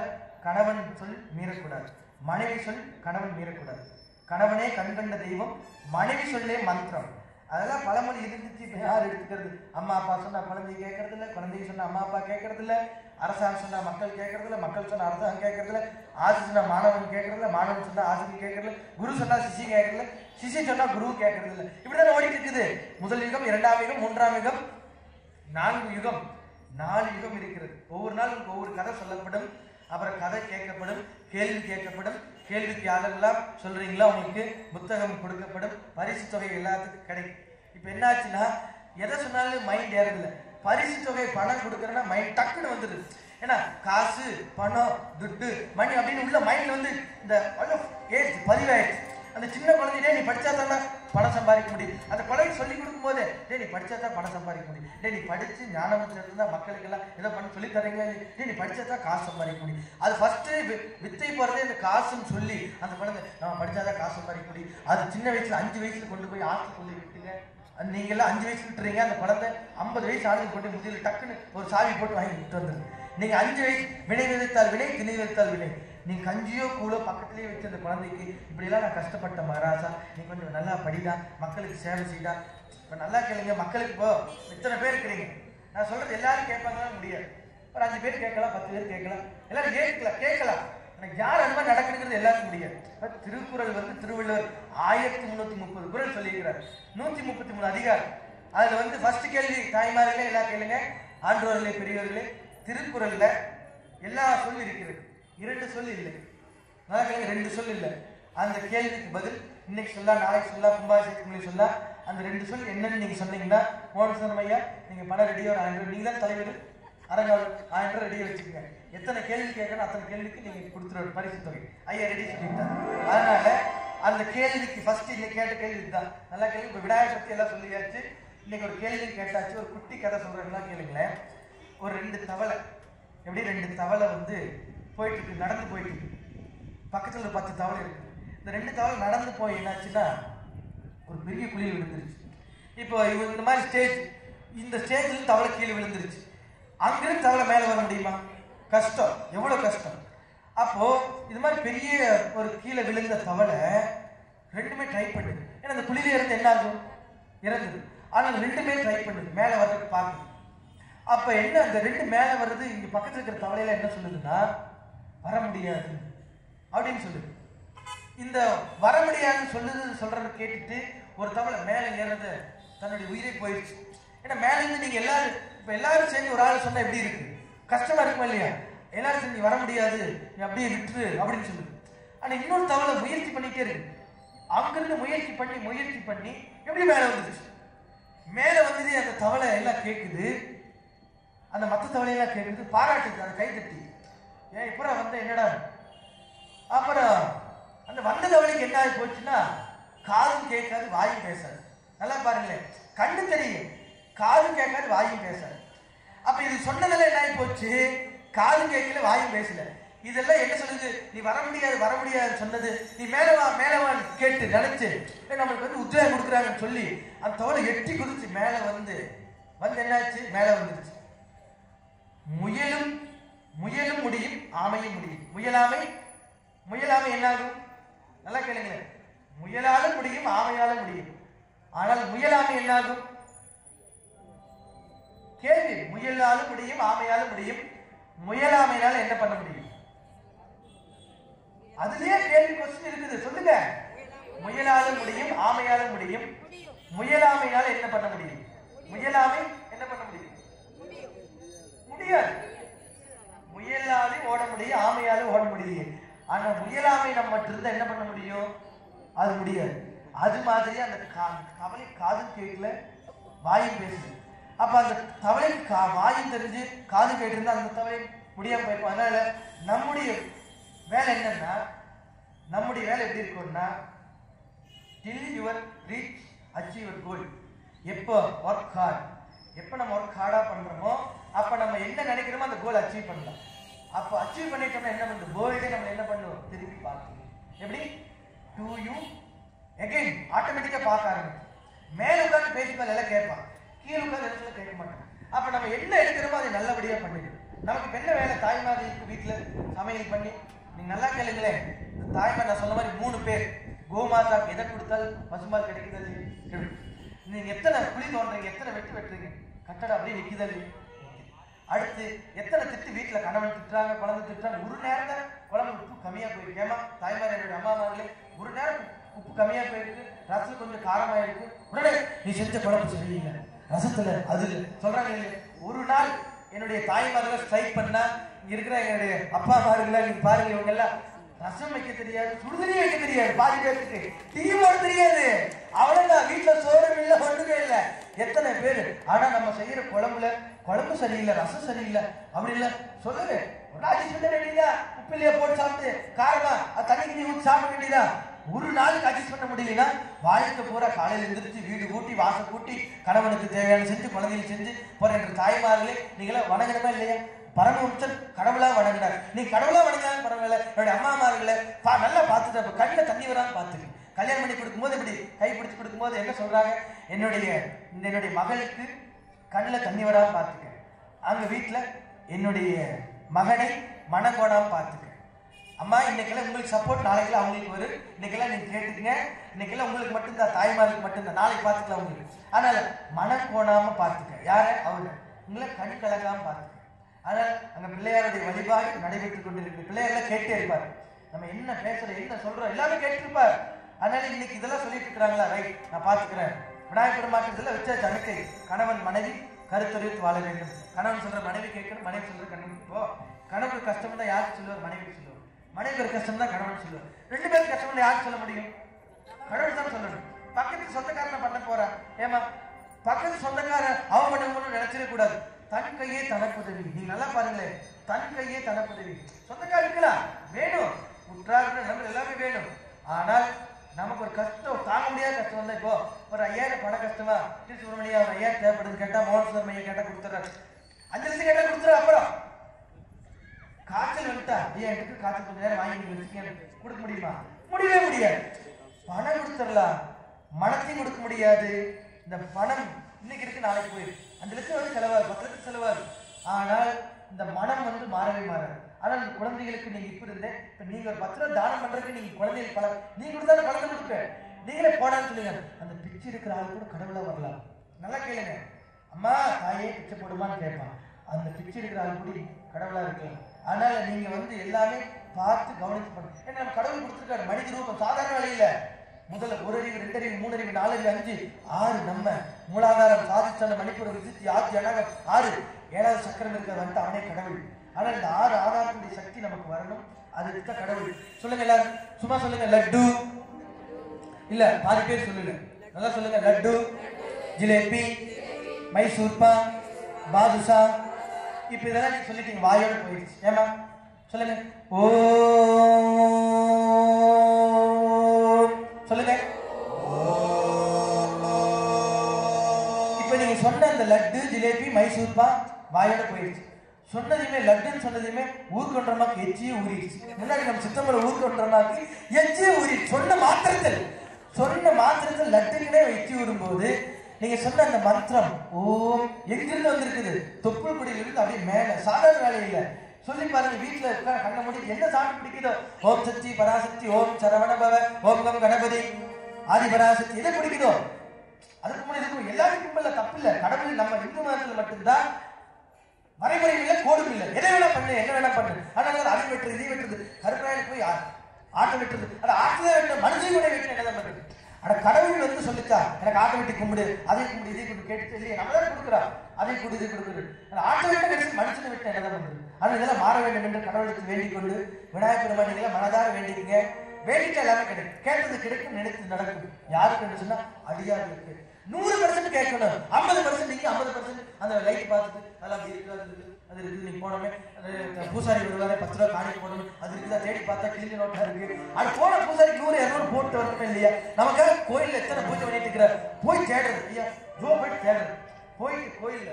கணவன் சொல் மீறக்கூடாது, மனைவி சொல் கணவன் மீறக்கூடாது. கணவனே கண்கண்ட தெய்வம், மனைவி சொல்லே மந்திரம். அதெல்லாம் பழமொழி இருந்துச்சு. இப்ப யார் எடுத்துக்கிறது? அம்மா அப்பா சொன்னா குழந்தை கேட்கறது இல்லை, குழந்தைய சொன்னா அம்மா அப்பா கேட்கறது இல்லை, அரசாங்கம் சொன்னா மக்கள் கேட்கறது இல்லை, மக்கள் சொன்னா அரசாங்கம் கேட்கறது இல்லை, ஆசிரியர் சொன்னா மாணவன் கேட்கறது இல்லை, மாணவன் சொன்னா ஆசிரியர் கேட்கறது இல்லை, குரு சொன்னா சிஷி கேட்கறது இல்லை, சிஷி சொன்னா குரு கேட்கறது இல்லை. இப்படிதான் ஓடிட்டு இருக்குது. முதல் யுகம், 2ஆம் யுகம், 3ஆம் யுகம், 4 யுகம், 4 யுகம் இருக்கிறது. ஒவ்வொரு நாள் ஒவ்வொரு கதை சொல்லப்படும். அப்புறம் கதை கேட்கப்படும், கேள்வி கேட்கப்படும். கேள்விக்கு யாரெல்லாம் சொல்றீங்களோ உங்களுக்கு புத்தகம் கொடுக்கப்படும், பரிசு தொகை எல்லாத்துக்கும் கிடைக்கும். இப்ப என்னாச்சுன்னா எதை சொன்னாலும் மைண்ட் ஏறதில்லை. பரிசு தொகை பணம் கொடுக்கறேன்னா மைண்ட் டக்குன்னு வந்துடுது. ஏன்னா காசு பணம் துட்டு மணி அப்படின்னு உள்ள மைண்ட்ல இந்த ஏஜ் பதிவாயிடுச்சு. அந்த சின்ன குழந்தையே நீ படிச்சா தானே பணம் சம்பாதிக்க முடியும். அந்த குழந்தை சொல்லி கொடுக்கும் போது டே நீ படிச்சா தான் பணம் சம்பாதிக்க முடியும், டே நீ படிச்சு ஞானம் இருந்தா மக்களுக்கு எல்லாம் ஏதோ பண்ண சொல்லி தரீங்களா, டே நீ படிச்சா தான் காசு சம்பாதிக்க முடியும். அது ஃபர்ஸ்ட் வித்தை போறதே இந்த காசுன்னு சொல்லி அந்த குழந்தை நம்ம படிச்சாதான் காசு சம்பாதிக்க முடியும். அது சின்ன வயசுல 5 வயசுல கொண்டு போய் ஆற்றுல கொண்டு விட்டுங்க. நீங்க எல்லாம் 5 வயசு விட்டுறீங்க, அந்த குழந்தை 50 வயசு ஆளுங்க கொண்டு முதியில டக்குன்னு ஒரு சாவி போட்டு வாங்கி விட்டு வந்துருங்க. நீங்க 5 வயசு வினை விதைத்தால் வினை, திணை விதைத்தால் வினை. நீ கஞ்சியோ கூழோ பக்கத்திலேயே வச்சு அந்த குழந்தைக்கு இப்படிலாம் நான் கஷ்டப்பட்ட மகாராஜா, நீ கொஞ்சம் நல்லா படிடா, மக்களுக்கு சேவை செய்டா. இப்போ நல்லா கேளுங்க, மக்களுக்கு இப்போ இத்தனை பேர் இருக்கிறீங்க, நான் சொல்றது எல்லாரும் கேட்பாங்களா முடியாது. ஒரு 5 பேர் கேட்கலாம், 10 பேர் கேட்கலாம், எல்லாரும் கேட்கலாம். எனக்கு யார் அது மாதிரி நடக்குதுங்கிறது எல்லாருக்கும் முடியாது. திருக்குறள் திருவள்ளுவர் 1330 குறள் சொல்லியிருக்கிறார், 133 அதிகாரம். அதுல ஃபர்ஸ்ட் கேள்வி தாய்மார்களே எல்லாம் கேளுங்க, ஆண்டோர்களே பெரியவர்களே, திருக்குறள்ல எல்லா சொல் இருக்கிறது, 2 சொல் இல்லை. நல்லா கேளுங்க, 2 சொல் இல்லை. அந்த கேள்விக்கு பதில் இன்னைக்கு சொல்லலாம், நாளைக்கு சொல்லலாம், கும்பாபிஷேகத்துக்கு சொல்லலாம். அந்த 2 சொல் என்னன்னு நீங்க சொன்னீங்கன்னா மோகன் ஐயா நீங்க பணம் ரெடியோ 1000 நீங்க தான் தலைவர், அரங்காவல் 1000 ரெடியா வச்சுக்கோங்க. எத்தனை கேள்வி கேட்கணும் அத்தனை கேள்விக்கு நீங்க கொடுத்துருவாரு பரிசு தொகை. ஐயா ரெடி சொல்லிட்டாங்க. அதனால அந்த கேள்விக்கு ஃபர்ஸ்ட் இன்னைக்கு கேட்ட கேள்வி இதுதான். நல்லா கேள்வி. இப்போ விநாயகர் பத்தி எல்லாம் சொல்லியாச்சு. இன்னைக்கு ஒரு கேள்வி கேட்டாச்சு. ஒரு குட்டி கதை சொல்றேன் கேளுங்களேன். ஒரு 2 தவளை, எப்படி 2 தவளை போயிட்டு இருக்கு, நடந்து போயிட்டு இருக்கு. பக்கத்துல ஒரு 10 தவளை இருக்கு. இந்த 2 தவளை நடந்து போய் என்னாச்சுன்னா ஒரு பெரிய குழியில் விழுந்துருச்சு. இப்போ இவங்க இந்த மாதிரி ஸ்டேஜ், இந்த ஸ்டேஜ்ல தவளை கீழே விழுந்துருச்சு. அங்கிருந்து தவளை மேல வர முடியுமா? கஷ்டம், எவ்வளவு கஷ்டம். அப்போ இது மாதிரி பெரிய ஒரு கீழே விழுந்த தவளை 2மே ட்ரை பண்ணுது. ஏன்னா அந்த குழியில இருந்து என்ன ஆகும்? இறங்குது. ஆனால் 2மே ட்ரை பண்ணுது மேல வர்றதுக்கு பார்க்குது. அப்ப என்ன, அந்த 2 மேல வர்றது இங்க பக்கத்துல இருக்கிற தவளையில என்ன சொல்லுதுன்னா வர முடியாது அப்படின்னு சொல்லுது. இந்த வர முடியாதுன்னு சொல்றத கேட்டுட்டு ஒரு தவளை மேல ஏறது தன்னுடைய உயிரை போயிடுச்சு. ஏன்னா மேல இருந்து நீங்க எல்லாரும் சேர்ந்து ஒரு ஆள் சொன்னா எப்படி இருக்கு? கஷ்டமா இருக்குமா இல்லையா? எல்லாரும் சேர்ந்து நீ வர முடியாது, நீ அப்படியே விட்டுரு அப்படின்னு சொல்லுது. ஆனா இன்னொரு தவளை முயற்சி பண்ணிட்டே இருக்கு. அங்கிருந்து முயற்சி பண்ணி எப்படி மேல வந்துருச்சு. மேல வந்தது அந்த தவளை எல்லாம் கேட்குது, அந்த மற்ற தவளையெல்லாம் கேட்குது, பாராட்டுது, அந்த கை தட்டி. ஏன் இப்போ என்னடா. அப்புறம் அந்த வந்த தவளைக்கு என்ன ஆகி போச்சுன்னா காதும் கேட்காது வாயும் பேசாது. நல்லா பாருங்களேன், கண்ணு தெரியும், காதும் கேட்காது வாயும் பேசாது. அப்ப இது சொன்னதெல்லாம் என்ன ஆகி போச்சு? காதும் கேட்கல வாயும் பேசல. இதெல்லாம் என்ன சொல்லுது? நீ வர முடியாது சொன்னது, நீ மேலவான் கேட்டு நினைச்சு நம்மளுக்கு வந்து உத்வேகம் கொடுக்குறாங்கன்னு சொல்லி அந்த தவளை எட்டி குதிச்சு மேல வந்து என்னாச்சு? மேல வந்துருச்சு. முயலும் முடியும், ஆமையும் முடியும். முயலாமை என்னாகும்? நல்லா கேளுங்களேன். முயலாலும் முடியும், ஆமையாலும் முடியும். ஆனால் முயலாமை என்னாகும்? கேள்வி. முயலாலும் முடியும், ஆமையாலும் முடியும். முயலாமையினால என்ன பண்ண முடியும்? அதுலயே கேள்வி கொஸ்டின் இருக்குது. சொல்லுங்க. முயலாலும் முடியும், ஆமையாலும் முடியும். முயலாமையினால என்ன பண்ண முடியும்? முயலாமை என்ன பண்ண முடியும்? முடியாது. முயலாலும் ஓட முடியும், ஆமையாலும் ஓட முடியும். ஆனா முயலாமை நம்ம இருந்தா என்ன பண்ண முடியும்? அது முடியாது. அது மாதிரி அந்த தவளை காதும் கேட்கல, வாயும் பேசல. அப்ப அந்த தவளை வாயும் தெரிஞ்சு காது கேட்டிருந்தா அந்த தவளை முடியாம போயிருக்கும். அதனால நம்முடைய வேலை என்னன்னா, நம்முடைய வேலை எப்படி இருக்கும்னா, till your reach achieve your goal. எப்போ ஒர்க் ஹார்ட், எப்போ நம்ம ஒர்க் ஹார்டா பண்றோமோ அப்ப நம்ம என்ன நினைக்கிறோமோ அந்த கோல் அச்சீவ் பண்ணலாம். அப்போ அச்சீவ் பண்ணிட்டோம்னா என்ன பண்ணுது? வேர்ல்டே நம்ம என்ன பண்ணுவோம்? திருப்பி பார்க்கணும். எப்படி? டு யூ அகைன் ஆட்டோமேட்டிக்கா பார்க்க ஆரம்பிச்சு. மேல உட்காந்து பேசிப்பால் எல்லாம் கேட்பான், கீழே உட்காந்து இடத்துல கேட்க மாட்டான். அப்ப நம்ம என்ன எடுக்கிறோமோ அதை நல்லபடியா பண்ணிடும். நமக்கு என்ன வேலை? தாய்மார்களுக்கு வீட்டுல சமையல் பண்ணி, நீங்க நல்லா கேளுங்களேன். இந்த தாய்மார் நான் சொன்ன மாதிரி 3 பேர். கோமாதா எதை கொடுத்தாலும் பசுமால் கிடைக்குதா? நீங்க எத்தனை குழி தோன்றீங்க, எத்தனை வெட்டுறீங்க, கட்டடம் அப்படியே நிக்குதா? அடுத்து எத்தனை திட்டு வீட்டுல கணவன் திட்டுறாங்க, குழந்தை திட்டுறாங்க. ஒரு நேரம் தான் குழம்பு உப்பு கம்மியா போயிருக்கு. ஏமா தாய்மார், என்னுடைய அம்மாமார்களே, ஒரு நேரம் உப்பு கம்மியா போயிருக்கு, ரசம் கொஞ்சம் காரமா இருக்கு, உடனே நீ செஞ்ச குழம்பு சரியில்லை, ரசத்துல அது சொல்றாங்க இல்லையா? ஒரு நாள் என்னுடைய தாய்மார்களை ஸ்ட்ரைக் பண்ணா, இங்க இருக்கிற என்னுடைய அப்பா மார்களா நீங்க பாருங்க, இவங்க எல்லாம் ரசம் வைக்க தெரியாது, சுடுதண்ணி வைக்க தெரியாது, பாதி பேருக்கு டீ போட தெரியாது. அவ்வளவுதான், வீட்டுல சோறும் இல்லை, ஒன்றுமே இல்லை. எத்தனை பேரு? ஆனா நம்ம செய்யற குழம்பு சரியில்லை, ரசம் சரியில்லை அப்படி இல்லை சொல்லுங்க. ராஜி சொல்ல வேண்டியதா? உப்பிலையா போட்டு சாப்பிட்டு காரமா தண்ணிக்கு நீ ஊற்றி சாப்பிட வேண்டியதா? ஒரு நாளுக்கு அட்ஜஸ்ட் பண்ண முடியலன்னா வாழ்க்கை பூரா காலையில் எந்திரிச்சு வீடு கூட்டி வாசல் கூட்டி கணவனுக்கு தேவையான செஞ்சு குழந்தைகள் செஞ்சு போற என்ற தாய்மார்களே, நீங்களாம் வணங்கணுமா இல்லையா? பரமஹம்சர் கடவுளா வணங்கினார். நீ கடவுளா வணங்கினாலும் பரவாயில்ல, என்னுடைய அம்மாமார்களை நல்லா பார்த்துட்டு கண்ணில் தண்ணி வராமல் பார்த்துக்கு. கல்யாணம் பண்ணி கொடுக்கும்போது இப்படி கை பிடிச்சு கொடுக்கும்போது என்ன சொல்றாங்க? என்னுடைய மகளுக்கு கண்ணில் தண்ணி வராமல் பார்த்துக்க. அங்க வீட்டுல என்னுடைய மகனை மனக்கோடாம பார்த்துக்க. அம்மா இன்னைக்கெல்லாம் உங்களுக்கு சப்போர்ட், நாளைக்கெல்லாம் அவங்களுக்கு வரும். இன்னைக்கெல்லாம் நீங்க கேட்டுக்கங்க, இன்னைக்கெல்லாம் உங்களுக்கு மட்டும்தான், தாய்மாருக்கு மட்டும்தான், நாளைக்கு பார்த்துக்கலாம் உங்களுக்கு. அதனால மனக்கோணாம பார்த்துக்க. யார? அவரு. உங்களை கண் கலங்காம பார்த்துக்க. அதனால அங்க பிள்ளையாருடைய வழிபாடு நடைபெற்றுக் கொண்டிருக்கிற பிள்ளையாரெல்லாம் கேட்டே இருப்பாரு. நம்ம என்ன பேசுறோம், என்ன சொல்றோம் எல்லாமே கேட்டுருப்பாரு. அதனால இன்னைக்கு இதெல்லாம் சொல்லிட்டு இருக்கிறாங்களா? ரைட், நான் பாத்துக்கிறேன். விநாயகர் பெருமாற்றத்துல வச்சாச்சு அனுக்கை. கணவன் மனைவி கருத்தொழித்து வாழ வேண்டும். கணவன் சொல்ற மனைவி கேட்கணும், மனைவி சொல்ற கணவன். இப்போ கணவனுக்கு கஷ்டம் தான் யாருக்கு சொல்லுவார்? மனைவிக்கு சொல்லுவார். மனைவி ஒரு கஷ்டம் தான் கணவன் சொல்லுவார். 2 பேருக்கு கஷ்டம் யாருக்கு சொல்ல முடியும்? கடவுள் தான் சொல்லணும். பக்கத்துக்கு சொந்தக்காரனை பண்ண போறா, ஏமா பக்கத்து சொந்தக்காரன் அவன் பண்ணணும்னு நினைச்சிட கூடாது. தன் கையே தனக்குதவி. நீங்க நல்லா பாருங்களேன், தன் கையே தனக்குதவி. சொந்தக்காரர் இருக்கலாம், வேணும், உற்றார்கள் நம்ம எல்லாமே வேணும். ஆனால் நமக்கு ஒரு கஷ்டம், தாங்க முடியாத கஷ்டம் வந்தா, இப்போ ஒரு 5000 பண கஷ்டமா, சுப்பிரமணியா ஒரு 5000 தேவைப்படுது கேட்டா, மோகன் சுந்தர் மையம் கேட்டா கொடுத்துறாரு, 5 லட்சம் கேட்டா கொடுத்துரு. அப்புறம் காய்ச்சல் வந்துட்டா, ஐயா எனக்கு காய்ச்சல் கொஞ்ச நேரம் வாங்கி வச்சுக்க, கொடுக்க முடியுமா? முடியவே முடியாது. பணம் கொடுத்துடலாம், மனத்தையும் கொடுக்க முடியாது. இந்த பணம் இன்னைக்கு இருக்கு, நாளைக்கு போயிருக்கு. 5 லட்சம் வந்து செலவாரு, 10 லட்சம் செலவாரு. ஆனால் இந்த மனம் வந்து மாறவே மாறாது. ஆனால் இந்த குழந்தைகளுக்கு நீங்க இப்படி இருந்தேன், இப்ப நீங்க ஒரு 10 ரூபா தானம் பண்றதுக்கு நீங்க குழந்தைகள் பல நீங்க கொடுத்தா பழத்தை கொடுப்ப, நீங்களே போடான்னு சொல்லுங்க. அந்த பிச்சை இருக்கிற ஆள் கூட கடவுளா வரலாம். நல்லா கேளுங்க, அம்மா தாயே பிச்சை போடுமான்னு கேட்பான். அந்த பிச்சை இருக்கிற ஆள் கூட கடவுளா இருக்கலாம். அதனால நீங்க வந்து எல்லாமே பார்த்து கவனிச்சு பண்ணுங்க. ஏன்னா நம்ம கடவுள் கொடுத்துருக்காரு மனித ரூபம், சாதாரண வழியில. முதல்ல 1 அறிவு, 2 அறிவு, 3 அறிவு, 4 அறிவு, 5, 6 நம்ம மூலாதாரம், சாதிச்சான, மணிப்பூர், விசித்தி, ஆட்சி, அழகம் 6, 7வது சக்கரம் இருக்கிறது வந்து அவனே கடவுள். ஆனால் இந்த 6 ஆதாரத்துடைய சக்தி நமக்கு வரணும், அது இருக்க கடவுள். சொல்லுங்க எல்லாரும், சும்மா சொல்லுங்க. லட்டு இல்ல, பாதி பேர் சொல்லுங்க, நல்லா சொல்லுங்க. லட்டு, ஜிலேபி, மைசூர் பாக், பாதுஷா. இப்ப இதெல்லாம் நீங்க சொல்லிட்டீங்க, வாயோட போயிடுச்சு. ஏமா சொல்லுங்க. ஓ சொல்லுங்க. இப்ப நீங்க சொன்ன அந்த லட்டு, ஜிலேபி, மைசூர் பாக் வாயோட போயிடுச்சு. சொன்னதையுமே லட்டுன்னு சொன்னதையுமே ஊர்கொன்றமாக்கு எச்சியே ஊறிடுச்சு. முன்னாடி நம்ம சித்தம்பல ஊர்கொன்றமாக்கு எச்சியே ஊறி சொன்ன மாத்திரத்தில் லட்டுக்குனே எச்சி ஊறும்போது நீங்க சொன்ன அந்த மந்திரம் ஓம் எங்கிருந்து வந்திருக்குது? தொப்புள் குடியிலிருந்து அப்படியே மேல. சாதாரண வேலை இல்லை. சொல்லி பாருங்க. வீட்டுல இருக்க கண்ண மூடி என்ன சாமி பிடிக்குதோ, ஓம் சக்தி பராசக்தி, ஓம் சரவணபவ, ஓம் கம் கணபதி, ஆதி பராசக்தி, எதை பிடிக்குதோ அதுக்கு முன்னாடி இருக்கும். எல்லாரும் கும்பல தப்பு இல்லை. கடவுள் நம்ம இந்து மதத்துல மட்டும்தான் வரைமுறை இல்லை, கோடும் இல்லை. எதை வேணா பண்ணு, என்ன வேணா பண்ணு. அதனால அதை வெட்டுறது, இதை வெட்டுறது, கருப்பராயனுக்கு போய் ஆட்டை வெட்டுறது, அதை ஆட்டுதான் வெட்ட மனுஷன் கூட வெட்டி என்னதான் பண்றது. ஆனா கடவுள் வந்து சொல்லிச்சா எனக்கு ஆட்டை வெட்டி கும்பிடு, அதை கும்பிடு, இதை கும்பிடு கேட்டு இல்லையே, நம்ம தான் கொடுக்குறா, அதை கொடு, இதை கொடுக்குறது. ஆட்டை வெட்ட கிடைச்சி மனுஷனை விட்டு என்னதான் பண்றது. ஆனால் இதெல்லாம் மாற வேண்டும் என்று கடவுளுக்கு வேண்டிக் கொண்டு விநாயகர் பெருமானிகளை மனதார வேண்டிக்கங்க. வேண்டிட்டு எல்லாமே கிடைக்கும். கேட்டது கிடைக்கும், நினைத்து நடக்கும். யாருக்கு சொன்னா அடியாருக்கு 100% கேட்கணும். 50% நீங்க 50% அந்த லைட் பார்த்துட்டு அதெல்லாம் இருக்குது, அது இருக்குது. நீங்க போனோமே பூசாரி வருவாரு, 10 ரூபா காணிக்கு போடணும், அது இருக்குதா தேடி பார்த்தா கிளி நோட்டா இருக்கு. அது போன பூசாரி 100-200 போட்டு வரணுமே இல்லையா? நமக்காக கோயில்ல எத்தனை பூஜை பண்ணிட்டு இருக்கிற போய் தேடுறது ஐயா, போயிட்டு தேடுறது, போயிட்டு கோயில்ல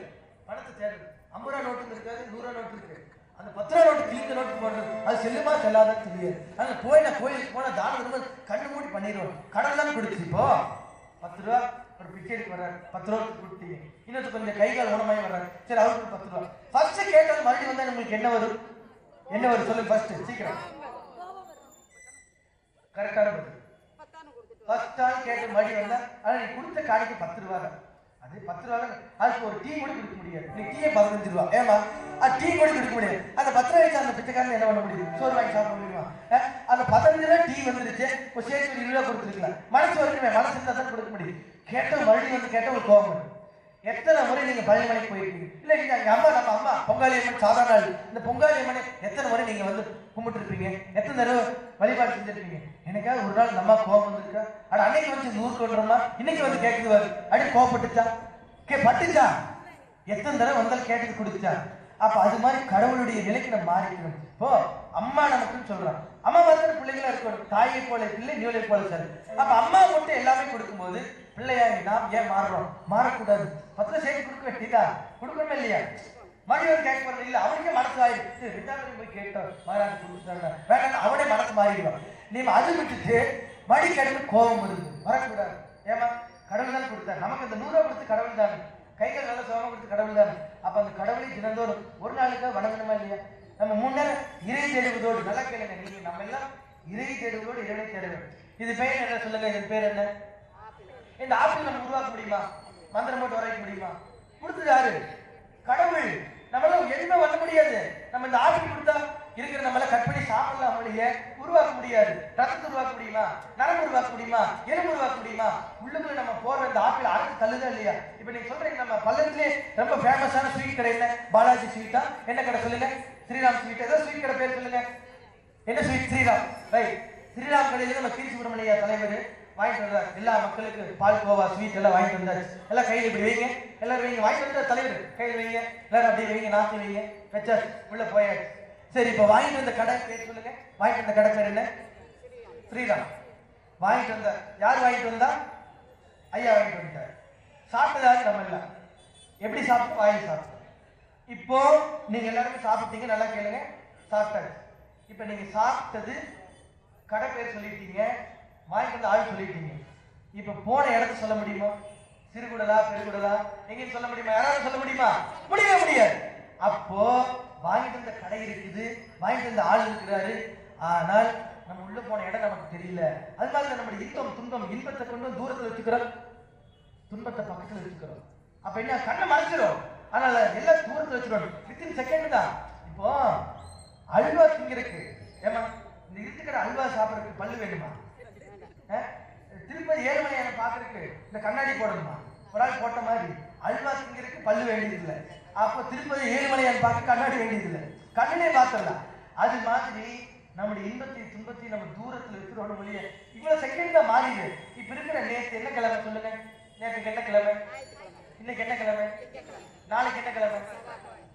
பணத்தை தேடுறது. 50 ரூபா நோட்டு இருக்காது, 100 ரூபா நோட்டு இருக்கு. அந்த 10 ரூபா நோட்டு கிழிந்த நோட்டு போடுறது, அது செல்லுமா செல்லாதான் தெரியாது. அதனால நான் கோயிலுக்கு போனா தானம் கண்ணு மூடி பண்ணிடுவோம். கடல் தான் கொடுத்து இப்போ 10 ரூபா ஒரு பிச்சைக்கு வர்றாரு, 10 ரூபாய்க்கு கொடுத்தீங்க. இன்னொரு கொஞ்சம் கை கால் உணமாயி வர்றாரு, சரி அவருக்கு 10 ரூபா. ஃபர்ஸ்ட் கேட்டாலும் மறுபடியும் வந்தா உங்களுக்கு என்ன வரும்? என்ன வரும் சொல்லுங்க ஃபர்ஸ்ட், சீக்கிரம். கரெக்டான பதில். ஃபர்ஸ்ட் டைம் கேட்ட மறுபடியும் வந்தா, ஆனா நீ கொடுத்த காணிக்கு 10 ரூபா தான். அது 10 ரூபா அதுக்கு ஒரு டீ கூட கொடுக்க முடியாது. நீ டீயே 15 ரூபா. ஏமா அது டீ கூட கொடுக்க முடியாது. அந்த 10 ரூபாய்க்கு அந்த பிச்சைக்காரன் என்ன பண்ண முடியும்? சோறு வாங்கி சாப்பிட முடியுமா? அந்த 15 ரூபா டீ வந்துருச்சு, ஒரு சேர்த்து ஒரு 20 ரூபா கொடுத்துருக்கலாம். மனசு வரைக்குமே, மனசு இருந்தா தான் கொடுக்க முடியும். கேட்ட மறுபடியும் வந்து கேட்ட ஒரு கோபம் வரும். எத்தனை முறை நீங்க பழனிமலைக்கு போயிருக்கீங்க? இல்ல நீங்க எங்க அம்மா, நம்ம அம்மா பொங்காளி அம்மன் சாதாரண நாள். இந்த பொங்காளி அம்மனை எத்தனை முறை நீங்க வந்து கும்பிட்டு இருப்பீங்க? எத்தனை தடவை வழிபாடு செஞ்சிருப்பீங்க? எனக்காக ஒரு நாள் நம்ம கோபம் வந்திருக்கா? ஆனா அன்னைக்கு வந்து 100 கொண்டுறோமா, இன்னைக்கு வந்து கேட்குது வாரு அப்படி கோபப்பட்டுச்சா? பட்டுச்சா? எத்தனை தடவை வந்தாலும் கேட்டது கொடுத்துச்சா? அப்ப அது மாதிரி கடவுளுடைய நிலைக்கு நம்ம மாறிக்கணும். இப்போ அம்மா நமக்குன்னு சொல்றான். அம்மா மாதிரி பிள்ளைங்களா இருக்கணும். தாயை போல பிள்ளை, நீளை போல சார். அப்ப அம்மா மட்டும் எல்லாமே கொடுக்கும்போது பிள்ளையா நாம் ஏன் மாறுறோம்? மாறக்கூடாது. 10 ரூபா சேர்த்து கொடுக்க வேண்டியதா? கொடுக்கணுமே இல்லையா? மறுபடியும் கேட்க போறது இல்ல. அவனுக்கே மனசு ஆயிடுச்சு. விட்டாம போய் கேட்டோம், மாறாது கொடுத்துட்டாங்க வேண்டாம், அவனே மனசு மாறிடுவான். நீ அது விட்டுட்டு மடி கடவுள் கோபம் வருது, வரக்கூடாது. ஏமா கடவுள் தான் கொடுத்தாரு நமக்கு. அந்த 100 ரூபா கொடுத்து கடவுள் தானே, கைகள் நல்ல சோகம் கொடுத்து கடவுள் தானே. அப்ப அந்த கடவுளை தினந்தோறும் ஒரு நாளுக்கு வணங்கணுமா இல்லையா? நம்ம 3 நேரம் இறை தேடுவதோடு, நல்லா கேளுங்க, நீங்க நம்ம எல்லாம் இறை தேடுவதோடு இறைவனை தேடுவோம். இது பேர் என்ன சொல்லுங்க? இதன் பேர் என்ன? இந்த ஆப்பிள் நம்ம உருவாக்க முடியுமா? மந்திரம் போட்டு வரைக்க முடியுமா? கொடுத்தது யாரு? கடவுள். நம்மளால எதுவுமே பண்ண முடியாது. நம்ம இந்த ஆப்பிள் கொடுத்தா இருக்கிற நம்மள கட் பண்ணி சாப்பிடலாம், நம்மளையே உருவாக்க முடியாது. ரத்தத்தை உருவாக்க முடியுமா? நரம்பு உருவாக்க முடியுமா? எலும்பு உருவாக்க முடியுமா? உள்ளுக்குள்ள நம்ம போற இந்த ஆப்பிள் அரைச்சு தள்ளுதா இல்லையா? இப்ப நீங்க சொல்றீங்க நம்ம பல்லத்திலே ரொம்ப ஃபேமஸான ஸ்வீட் கடை என்ன? பாலாஜி ஸ்வீட்டா? என்ன கடை சொல்லுங்க? ஸ்ரீராம் ஸ்வீட். ஏதோ ஸ்வீட் கடை பேர் சொல்லுங்க. என்ன ஸ்வீட்? ஸ்ரீராம். ரைட். ஸ்ரீராம் கடையில நம்ம கீழ் சுப்பிரமணியா தலைவர் வாங்கிட்டு வந்தார். எல்லா மக்களுக்கு பால் கோவா ஸ்வீட் எல்லாம் வாங்கிட்டு வந்தாரு. எல்லாம் கையில் இப்படி வைங்க, எல்லாரும் வைங்க. வாங்கிட்டு வந்த தலைவர் கையில் வைங்க, எல்லாரும் அப்படி வைங்க, நாத்தி வைங்க, வச்சா உள்ள போயாச்சு. சரி, இப்ப வாங்கிட்டு வந்த கடை பேர் சொல்லுங்க. வாங்கிட்டு வந்த கடை பேர் என்ன? ஸ்ரீராம். வாங்கிட்டு வந்த யார் வாங்கிட்டு வந்தா? ஐயா வாங்கிட்டு வந்தார். சாப்பிட்டதாரு நம்ம எல்லாம். எப்படி சாப்பிட்டு? வாங்கி சாப்பிட்டோம். இப்போ நீங்க எல்லாருமே சாப்பிட்டீங்க, நல்லா கேளுங்க. சாப்பிட்டாரு. இப்ப நீங்க சாப்பிட்டது கடை பேர் சொல்லிட்டீங்க, வாங்கிட்டு வந்து ஆள் சொல்லிட்டீங்க. இப்ப போன இடத்த சொல்ல முடியுமா? சிறுகுடலா பெருகுடலா எங்கேயும் சொல்ல முடியுமா? யாராவது சொல்ல முடியுமா? முடியவே முடியாது. அப்போ வாங்கிட்டு வந்த கடை இருக்குது, வாங்கிட்டு வந்த ஆள் இருக்கிறாரு, ஆனால் நம்ம உள்ள போன இடம் நமக்கு தெரியல. அது மாதிரி நம்முடைய இன்பம் துன்பம், இன்பத்தை கொண்டு தூரத்துல வச்சுக்கிறோம், துன்பத்தை பக்கத்துல வச்சுக்கிறோம். அப்ப என்ன? கண்ணை மறைச்சிடும். அதனால எல்லாம் தூரத்துல வச்சுக்கணும். வித்தின் செகண்ட் தான். இப்போ அல்வா திங்கிறதுக்கு, ஏமா இந்த இருக்கிற அல்வா சாப்பிடறதுக்கு பல்லு வேணுமா? திருப்பதி ஏழுமலையான பாக்குறதுக்கு இந்த கண்ணாடி போடணுமா? ஒரு ஆள் போட்ட மாதிரி அல்வா திங்கிறதுக்கு பல்லு வேண்டியதில்லை. அப்ப திருப்பதி ஏழுமலையான பார்க்க கண்ணாடி வேண்டியதில்லை, கண்ணிலே பார்த்துடலாம். அது மாதிரி நம்முடைய இன்பத்தையும் துன்பத்தையும் நம்ம தூரத்துல இருக்கிறோம் மொழிய இவ்வளவு செகண்ட் தான் மாறிடு. இப்ப இருக்கிற நேற்று என்ன கிழமை சொல்லுங்க? நேற்று என்ன கிழமை? இன்னைக்கு என்ன கிழமை? நாளைக்கு என்ன கிழமை?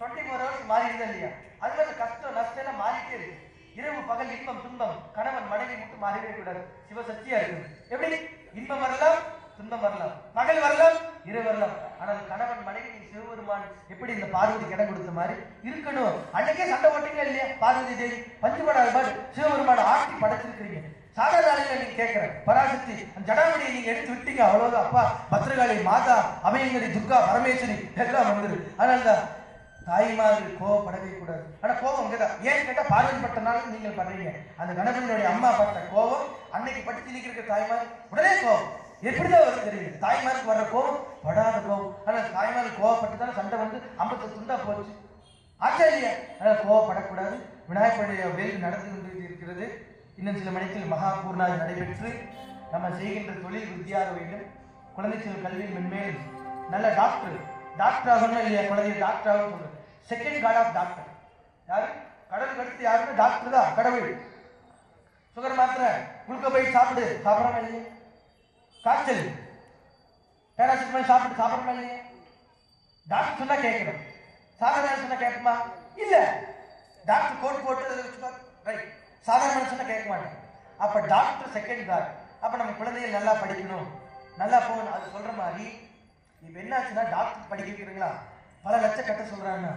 24 hours மாறிடுதா இல்லையா? அது மாதிரி கஷ்டம் நஷ்டம் எல்லாம் மாறிட்டே இருக்கு. இரவு பகல், இன்பம் துன்பம், கணவன் மனைவி மட்டும் மாறிவே கூடாது. சிவசக்தியா இருக்கு. எப்படி? இன்பம் வரலாம், துன்பம் வரலாம், பகல் வரலாம், இரு வரலாம். ஆனால் கணவன் மனைவி சிவபெருமான் எப்படி இந்த பார்வதிக்கு இடம் கொடுத்த மாதிரி இருக்கணும். அன்னைக்கே சண்டை போட்டீங்களா இல்லையா? பார்வதி தேவி பஞ்சுபடாத பாடு சிவபெருமான ஆட்டி படைச்சிருக்கிறீங்க. சாதாரண நாளையில நீங்க கேட்கிறேன், பராசக்தி அந்த ஜடாமணியை நீங்க எடுத்து விட்டீங்க, அவ்வளவுதான். அப்பா பத்ரகாளி, மாதா, அபயங்கரி, துர்கா, பரமேஸ்வரி எல்லாம் வந்துரு. அதனால்தான் தாய்மார்கள் கோவப்படவே கூடாது. ஆனா கோபம் இங்கதான். ஏன்னு கேட்டா பார்வதி பட்டனால நீங்கள் பண்றீங்க. அந்த கணபதியினுடைய அம்மா பட்ட கோபம் அன்னைக்கு படுத்தி நிற்கிற தாய்மார் உடனே கோபம் எப்படிதான் வரும் தெரியுது. தாய்மாருக்கு வர்ற கோபம் படாத கோபம். ஆனா தாய்மார்கள் கோவப்பட்டு தானே சண்டை வந்து 50 துண்டா போச்சு. ஆச்சரிய. அதனால கோவப்படக்கூடாது. விநாயகருடைய வேல் நடந்து கொண்டு இருக்கிறது. இன்னும் சில மணிக்கு மகா பூர்ணாதி நடைபெற்று நம்ம செய்கின்ற தொழில் வித்தியாக வேண்டும். குழந்தை செல்வ கல்வியில் மென்மேலும் நல்ல டாக்டர் ஆகணும் இல்லையா? குழந்தைய டாக்டர் ஆகணும் சொல்றது. செகண்ட் காட் ஆஃப் டாக்டர் யாரு? கடவுளுக்கு அடுத்து யாருன்னு டாக்டர் தான். கடவுள் சுகர் மாத்திரை குளுக்கோபைட் சாப்பிடுறோமா இல்லையா? காய்ச்சல் பேராசிட்டமால் சாப்பிடுறோமா இல்லையா? டாக்டர் சொன்னா கேட்கணும். சாதாரண சொன்னா கேட்குமா? இல்ல. டாக்டர் கோட் போட்டு ரைட். சாதாரண சொன்னா கேட்க மாட்டேன். அப்ப டாக்டர் செகண்ட் காட். அப்ப நம்ம குழந்தைகள் நல்லா படிக்கணும், நல்லா போகணும். அது சொல்ற மாதிரி இப்ப என்னாச்சுன்னா டாக்டர் படிக்க வைக்கிறீங்களா, பல லட்சம் கட்ட சொல்றாங்க.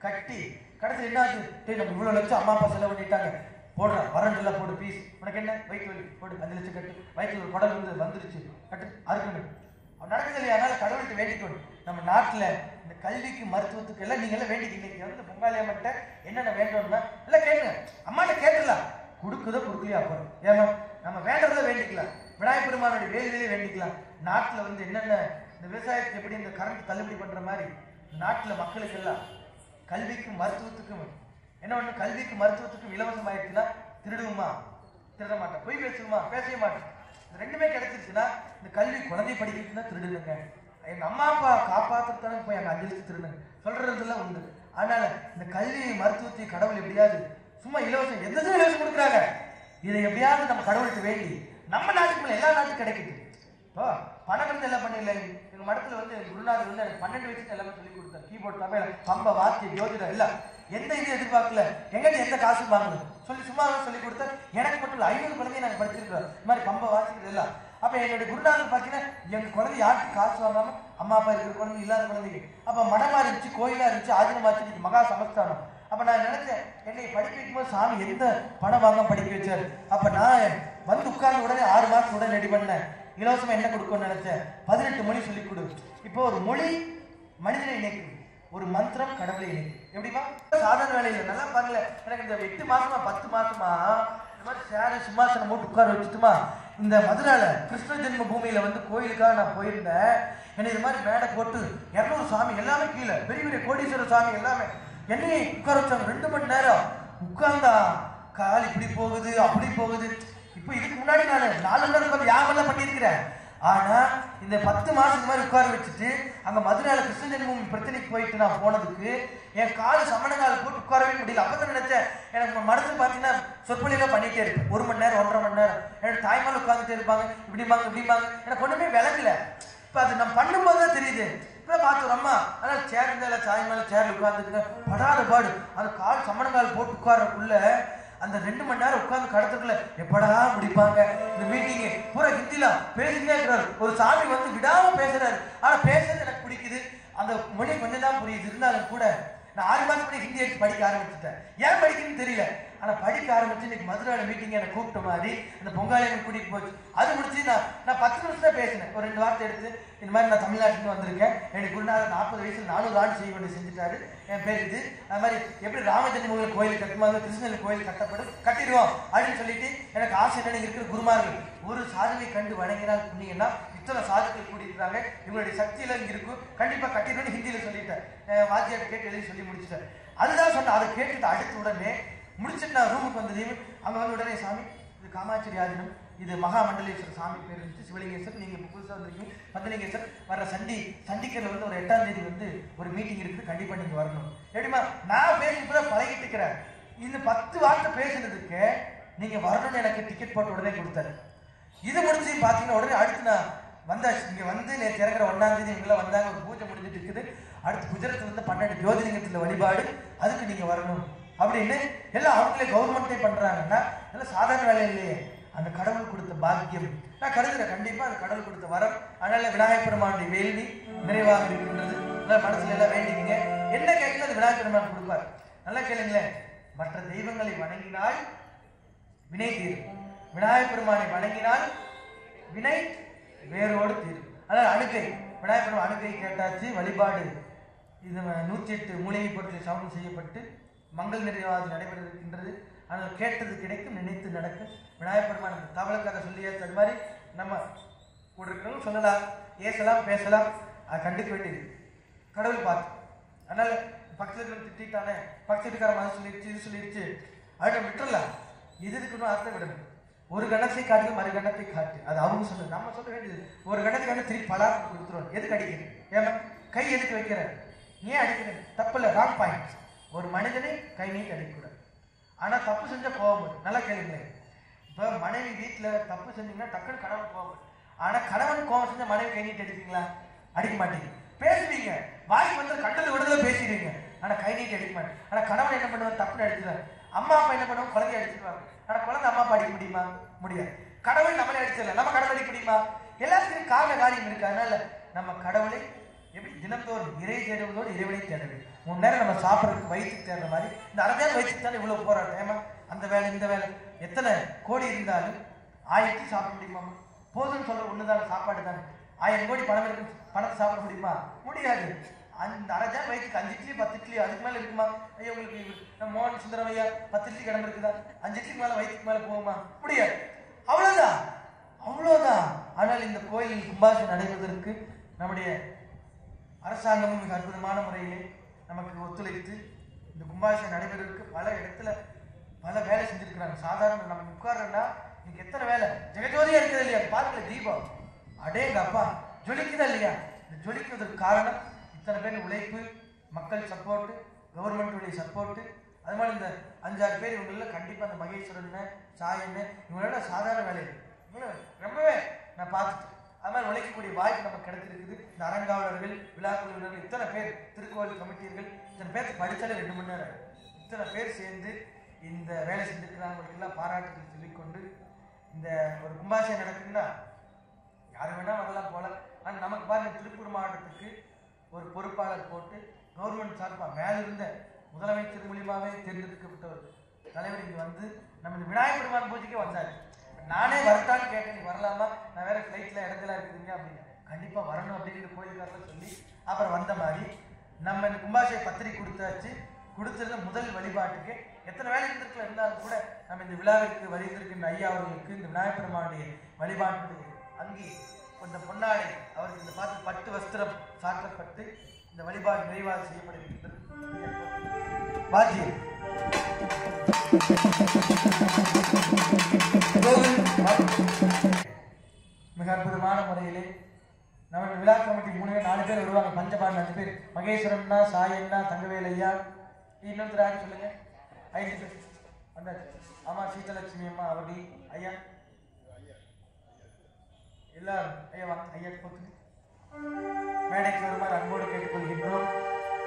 கட்டி கடைசியில் என்னாச்சு? நம்ம இவ்வளவு லட்சம் அம்மா அப்பா செலவு பண்ணிட்டாங்க, போடுறேன் வரண்டெல்லாம் போடு பீஸ். உனக்கு என்ன வயிற்று வலி போடு 5 லட்சம் கட்டு. வயிற்று ஒரு குடல் வந்துருச்சு கட்டு அறுக்கணும். அவன் நடக்குது இல்லையா? அதனால கடவுளுக்கு வேண்டிக்கணும். நம்ம நாட்டுல இந்த கல்விக்கு மருத்துவத்துக்கு எல்லாம் நீங்க எல்லாம் வேண்டிக்கிங்க. வந்து பொங்காலி அம்மன்ட்ட என்னென்ன வேண்டணும்னா எல்லாம் கேளுங்க. அம்மாட்ட கேட்டுடலாம். கொடுக்குதோ கொடுக்கலையா அப்புறம் ஏமா நம்ம வேண்டதை வேண்டிக்கலாம். விநாயகர் பெருமானுடைய வேலையிலே வேண்டிக்கலாம். நாட்டுல வந்து என்னென்ன இந்த விவசாயத்துக்கு எப்படி இந்த கரண்ட் தள்ளுபடி பண்ற மாதிரி நாட்டுல மக்களுக்கு எல்லாம் கல்விக்கும் மருத்துவத்துக்கும் என்ன ஒண்ணு, கல்விக்கு மருத்துவத்துக்கும் இலவசம் ஆயிடுச்சுன்னா திருடுவோமா? திருட மாட்டேன். பொய் பேசுவோமா? பேசவே மாட்டேன். இந்த ரெண்டுமே கிடைச்சிருச்சுன்னா இந்த கல்வி குழந்தை படிக்கிறதுன்னா திருடுங்க. எங்க அம்மா அப்பா காப்பாற்றுறதானே போய் அங்க 5 லட்சம் திருடுங்க சொல்றதுலாம் உண்டு. அதனால இந்த கல்வி மருத்துவத்தை கடவுள் எப்படியாவது சும்மா இலவசம் எந்த இலவசம் கொடுக்குறாங்க, இதை எப்படியாவது நம்ம கடவுளுக்கு வேண்டி நம்ம நாட்டுக்கு மேல எல்லா நாட்டுக்கும் கிடைக்குது. இப்போ பணம் வந்து எல்லாம் பண்ணல. எங்க மடத்துல வந்து குருநாதர் வந்து எனக்கு 12 வயசுக்கு எல்லாமே சொல்லி கொடுத்தாரு. கீபோர்ட் தமிழ் பம்ப வாத்தியம் ஜோதிடம் எல்லாம் எந்த இது எதிர்பார்க்கல. எங்கிட்ட எந்த காசும் வாங்கணும் சொல்லி சும்மா சொல்லி கொடுத்தாரு. எனக்கு மட்டும் இல்லை 500 குழந்தைய நாங்கள் படிச்சிருக்கிறோம். இந்த மாதிரி பம்ப வாசிக்கிறது எல்லாம். அப்ப என்னுடைய குருநாதர் பார்த்தீங்கன்னா எங்க குழந்தை யாருக்கு காசு வாங்காம அம்மா அப்பா இருக்கிற குழந்தை இல்லாத குழந்தைங்க. அப்ப மடமா இருந்துச்சு, கோயிலா இருந்துச்சு, ஆஜினமாச்சு, மகா சமஸ்தானம். அப்ப நான் நினைச்சேன் என்னை படிக்க வைக்கும்போது சாமி எந்த பணம் வாங்காம படிக்க வச்சாரு. அப்ப நான் வந்து உட்கார்ந்து உடனே 6 மாசம் உடனே ரெடி பண்ணேன். இலவசமா என்ன கொடுக்கணும்னு நினைச்சேன். 18 மொழி சொல்லிக் கொடு. இப்போ ஒரு மொழி மனிதனை இணைக்கும், ஒரு மந்திரம் கடவுளை இணைக்கும். எப்படிமா? சாதாரண வேலையில நல்லா பாருங்கள. எனக்கு இந்த 8 மாசமா 10 மாசமா இந்த மாதிரி சேர சிம்மாசனம் போட்டு உட்கார வச்சுட்டுமா இந்த மதுரால கிருஷ்ண ஜென்ம பூமியில வந்து கோயிலுக்காக நான் போயிருந்தேன். என்னை இது மாதிரி மேடை போட்டு 200 சாமி எல்லாமே கீழே பெரிய பெரிய கோடீஸ்வரர் சாமி எல்லாமே என்னையை உட்கார வச்சாங்க. 2 மணி நேரம் உட்கார்ந்தா கால் இப்படி போகுது அப்படி போகுது. இப்போ இதுக்கு முன்னாடி நான் 4 மணி நேரம் உட்காந்து யாமெல்லாம் பண்ணியிருக்கிறேன். ஆனா இந்த 10 மாசம் இந்த மாதிரி உட்கார வச்சுட்டு அங்க மதுரையில கிருஷ்ண ஜென்மபூமி பிரச்சனைக்கு போயிட்டு நான் போனதுக்கு என் கால் சமணங்கால போட்டு உட்காரவே முடியல. அப்பதான் நினைச்சேன் எனக்கு மனசு பாத்தீங்கன்னா சொற்பொழிவா பண்ணிட்டே இருக்கு. 1 மணி நேரம் 1.5 மணி நேரம் என்னோட தாய்மால உட்காந்துட்டே இருப்பாங்க. இப்படிமாங்க எனக்கு ஒண்ணுமே விளங்கல. இப்ப அது நம்ம பண்ணும்போதுதான் தெரியுது. இப்ப பார்த்து அம்மா அதனால சேர் இருந்தால சாய் மேல சேர்ல உட்கார்ந்துட்டு படாத பாடு அந்த கால் சமணங்கால் போட்டு உட்காரக்குள்ள அந்த 2 மணி நேரம் உட்கார்ந்து கடத்துக்குள்ள எப்படா முடிப்பாங்க இந்த மீட்டிங். பூரா ஹிந்தில பேசிட்டே இருக்கிறாரு. ஒரு சாமி வந்து விடாம பேசுறாரு. ஆனா பேசுறது எனக்கு பிடிக்குது. அந்த மொழி கொஞ்சம் தான் புரியுது. இருந்தாலும் கூட நான் 6 மாசம் பண்ணி ஹிந்தி எடுத்து படிக்க ஆரம்பிச்சுட்டேன். ஏன் படிக்கணும்னு தெரியல. ஆனா படிக்க ஆரம்பிச்சு இன்னைக்கு மதுரையில மீட்டிங் என்னை கூப்பிட்ட மாதிரி அந்த பொங்காலையை கூட்டிட்டு போச்சு. அது முடிச்சு நான் 10 நிமிஷம் தான் பேசினேன். ஒரு 2 வார்த்தை எடுத்து இந்த மாதிரி நான் தமிழ்நாட்டுக்கு வந்திருக்கேன். எனக்கு குருநாதர் 40 வயசுல 400 ஆண்டு செய்ய வேண்டிய செஞ்சுட்டாரு. என் பேர் இது. அது மாதிரி எப்படி ராமஜென்மபூமி கோயில் கட்டுமாதிரி கிருஷ்ணன் கோயில் கட்டப்படும் கட்டிடுவோம் அப்படின்னு சொல்லிட்டு எனக்கு ஆசை என்ன இருக்கிற குருமார்கள் ஒரு சாதுவை கண்டு வணங்கினால் புண்ணியன்னா இத்தனை சாதுக்கள் கூடியிருக்கிறாங்க. இவங்களுடைய சக்தியில இங்க இருக்கும். கண்டிப்பா கட்டிடணும்னு ஹிந்தியில சொல்லிட்டேன். வாத்தியார் கேட்டு எழுதி சொல்லி முடிச்சுட்டேன். அதுதான் சொன்னேன். அதை கேட்டுட்டு அடுத்த உடனே முடிச்சுட்டு நான் ரூமுக்கு வந்தது. அங்க வந்து உடனே சாமி இது காமாட்சி ஆதினம், இது மகாமண்டலேஸ்வரர் சாமி பேர் இருந்துச்சு, சிவலிங்கேஸ்வர். நீங்க இப்போ புதுசாக வந்திருக்கீங்க பந்தலிங்கேஸ்வர். வர்ற சண்டிக்கரில் வந்து ஒரு 8ஆம் தேதி வந்து ஒரு மீட்டிங் இருக்குது, கண்டிப்பா நீங்க வரணும். எப்படிமா நான் பேசி இப்பதான் பழகிட்டு இருக்கிறேன். இந்த 10 வார்த்தை பேசுனதுக்கு நீங்க வரணும்னு எனக்கு டிக்கெட் போட்டு உடனே கொடுத்தாரு. இது முடிச்சு பாத்தீங்கன்னா உடனே அடுத்து நான் வந்தாச்சு. இங்க வந்து நேற்று இறங்குற 1ஆம் தேதி இவங்களாம் வந்தாங்க. ஒரு பூஜை முடிஞ்சிட்டு இருக்குது. அடுத்து குஜராத் வந்து 12 ஜோதிலிங்கத்துல வழிபாடு, அதுக்கு நீங்க வரணும் அப்படின்னு எல்லாம் அவங்களே கவர்மெண்டே பண்றாங்கன்னா இதெல்லாம் சாதாரண வேலை இல்லையே. அந்த கடவுள் கொடுத்த பாக்கியம் நான் கருதுறேன். கண்டிப்பா அது கடவுள் கொடுத்த வரம். அதனால விநாயகர் பெருமானுடைய வேள்வி நிறைவாக இருக்கின்றது. மனசுல எல்லாம் வேண்டிங்க, என்ன கேட்கல அது விநாயகர் பெருமான் கொடுப்பார். நல்லா கேளுங்களேன். மற்ற தெய்வங்களை வணங்கினால் வினை தீரும், விநாயகர் பெருமானை வணங்கினால் வினை வேரோடு தீரும். அதனால் அணுகை, விநாயகர் பெருமான் அணுகை கேட்டாச்சு. வழிபாடு இது 108 மூலிகை பொருட்கள் சமம் செய்யப்பட்டு மங்கள் நிறைவாக நடைபெற இருக்கின்றது. ஆனால் கேட்டது கிடைக்கும், நினைத்து நடக்கும். விநாயகர் பெருமான் தவளுக்காக சொல்லியாச்சு. அது மாதிரி நம்ம கூட இருக்கிறவங்க சொல்லலாம், ஏசலாம், பேசலாம், அது கண்டுக்க வேண்டியது கடவுள் பார்த்து. அதனால பக்கத்துல திட்டானே, பக்கத்து வீட்டுக்கார மாதிரி சொல்லிடுச்சு, இது சொல்லிடுச்சு, அதை விட்டுறலாம். எதுக்குன்னு அர்த்தம் விடணும். ஒரு கணத்தை காட்டு, மறு கணத்தை காட்டு, அது அவங்க சொல்லுது, நம்ம சொல்ல வேண்டியது. ஒரு கணத்துக்கு வந்து திருப்பி பலாரம் கொடுத்துருவோம். எதுக்கு அடிக்கணும்? ஏமா கை எதுக்கு வைக்கிற? ஏன் அடிக்கிறேன்? தப்பு இல்லை, ராங் பாயிண்ட். ஒரு மனிதனை கை நீட்டி அடிக்கக்கூடாது. ஆனா தப்பு செஞ்ச கோபம் வரும். நல்லா கேளுங்களேன். இப்ப மனைவி வீட்டுல தப்பு செஞ்சீங்கன்னா டக்குன்னு கணவன் கோபம். ஆனா கணவன் கோபம் செஞ்ச மனைவி கை நீட்டி அடிப்பீங்களா? அடிக்க மாட்டீங்க. பேசுவீங்க, வாய்க்கு வந்து கண்டது விடுதலை பேசிடுவீங்க, ஆனா கை நீட்டி அடிக்க மாட்டேன். ஆனா கணவன் என்ன பண்ணுவாங்க? தப்புன்னு அடிச்சுருவாங்க. அம்மா அப்பா என்ன பண்ணுவாங்க? குழந்தைய அடிச்சிருவாங்க. ஆனா குழந்தை அம்மா அப்பா அடிக்க முடியுமா? முடியாது. கடவுள் நம்மளே அடிச்சிடல, நம்ம கடவுள் அடிக்க முடியுமா? எல்லாத்துக்கும் காரியம் இருக்கு. அதனால நம்ம கடவுளை எப்படி தினந்தோறும் இறை தேடுவதோடு இறைவனை தேடவேண்டும். 3 நேரம் நம்ம சாப்பிட்றதுக்கு வயிற்றுக்கு தேடுற மாதிரி இந்த அரசியல் வயிற்றுக்கு தானே இவ்வளவு போராட்டம். ஏமா அந்த வேலை இந்த வேலை, எத்தனை கோடி இருந்தாலும் 1000 சாப்பிட முடியுமா? போதும்னு சொல்ற ஒண்ணுதான சாப்பாடு தானே. 1000 கோடி பணம் இருக்கு, பணத்தை சாப்பிட முடியுமா? முடியாது. அந்த அரஜான் வயிற்றுக்கு 5 இட்லி 10 இட்லி அதுக்கு மேல இருக்குமா? ஐயோ உங்களுக்கு நம்ம மோகன் சுந்தரம் ஐயா 10 இட்லி கிடம்பு இருக்குதா? 5 இட்லிக்கு மேல வயிற்றுக்கு மேல போகுமா? முடியாது. அவ்வளவுதான், அவ்வளவுதான். ஆனால் இந்த கோயிலில் கும்பாபிஷேகம் நடைபெறுவதற்கு நம்முடைய அரசாங்கமும் மிக அற்புதமான முறையிலே நமக்கு ஒத்துழைத்து இந்த கும்பாபிஷேகம் நடைபெறுவதற்கு பல இடத்துல பல வேலை செஞ்சிருக்கிறாங்க. சாதாரண நம்ம உட்கார்றோம்னா இன்னைக்கு எத்தனை வேலை ஜெகஜோதியா இருக்குது இல்லையா? பாருங்க தீபம், அடேங்க அப்பா, ஜொலிக்குதா இல்லையா? இந்த ஜொலிக்கிறதுக்கு காரணம் இத்தனை பேர் உழைப்பு, மக்கள் சப்போர்ட், கவர்மெண்ட்டுடைய சப்போர்ட். அது மாதிரி இந்த 5-6 பேர் இவங்கள கண்டிப்பா அந்த மகேஸ்வரன், சாயன்னு இவங்களோட சாதாரண வேலை ரொம்பவே நான் பார்த்துட்டேன். அது மாதிரி உழைக்கக்கூடிய வாய்ப்பு நமக்கு கிடைச்சிருக்குது. இந்த அரங்காவலர்கள், விழா குழுவினர்கள், இத்தனை பேர், திருக்கோவில் கமிட்டியர்கள், இத்தனை பேருக்கு படித்தாலே 2 மணி நேரம், இத்தனை பேர் சேர்ந்து இந்த வேலை செஞ்சுருக்கிறாங்களுக்கு எல்லாம் பாராட்டுகள் சொல்லிக்கொண்டு இந்த ஒரு கும்பாபிஷேகம் நடக்குதுன்னா யார் வேணா வரலாம் போல. ஆனால் நமக்கு பாருங்க, திருப்பூர் மாவட்டத்துக்கு ஒரு பொறுப்பாளர் போட்டு கவர்மெண்ட் சார்பாக மேலிருந்த முதலமைச்சர் மூலியமாகவே தேர்ந்தெடுக்கப்பட்ட ஒரு தலைவர் இங்கே வந்து நம்ம இந்த விநாயகர் பெருமான் பூஜைக்கே வந்தாரு. நானே வரட்டான்னு கேட்டேன், நீ வரலாமா? நான் வேற ஃப்ளைட்டில் இடத்துல இருக்குதுங்க அப்படின்னு. கண்டிப்பாக வரணும் அப்படிங்கிற கோயிலுக்காரலாம் சொல்லி அப்புறம் வந்த மாதிரி நம்ம இந்த கும்பாபிஷேக பத்திரிக்கை கொடுத்தாச்சு. கொடுத்துருந்த முதல் வழிபாட்டுக்கு எத்தனை வேலை இருந்திருக்கலாம் இருந்தாலும் கூட நம்ம இந்த விழாவிற்கு வருகின்ற ஐயா அவர்களுக்கு இந்த விநாயகர் பெருமானுடைய வழிபாட்டுடைய அங்கி கொஞ்சம் பொன்னாடை அவருக்கு இந்த பார்த்து பட்டு வஸ்திரம் சாற்றப்பட்டு இந்த வழிபாடு நிறைவாக செய்யப்படுகின்றது. வாஜி மிக அற்புதமான முறையிலே நம்ம விழா கமிட்டி 3 பேர் 4 பேர் வருவாங்க. பஞ்சபாண்ட 5 பேர், மகேஸ்வரன்னா, சாயண்ணா, தங்கவேல் ஐயா, இன்னொருத்தர் யாரு சொல்லுங்க? 5 பேர் வந்தாச்சு. ஆமா, சீதலட்சுமி அம்மா அவர்கள் ஐயா எல்லாரும் ஐயா வாங்க, ஐயா போட்டு மேடைக்கு வருமாறு அன்போடு கேட்டுக்கொள்கின்றோம்.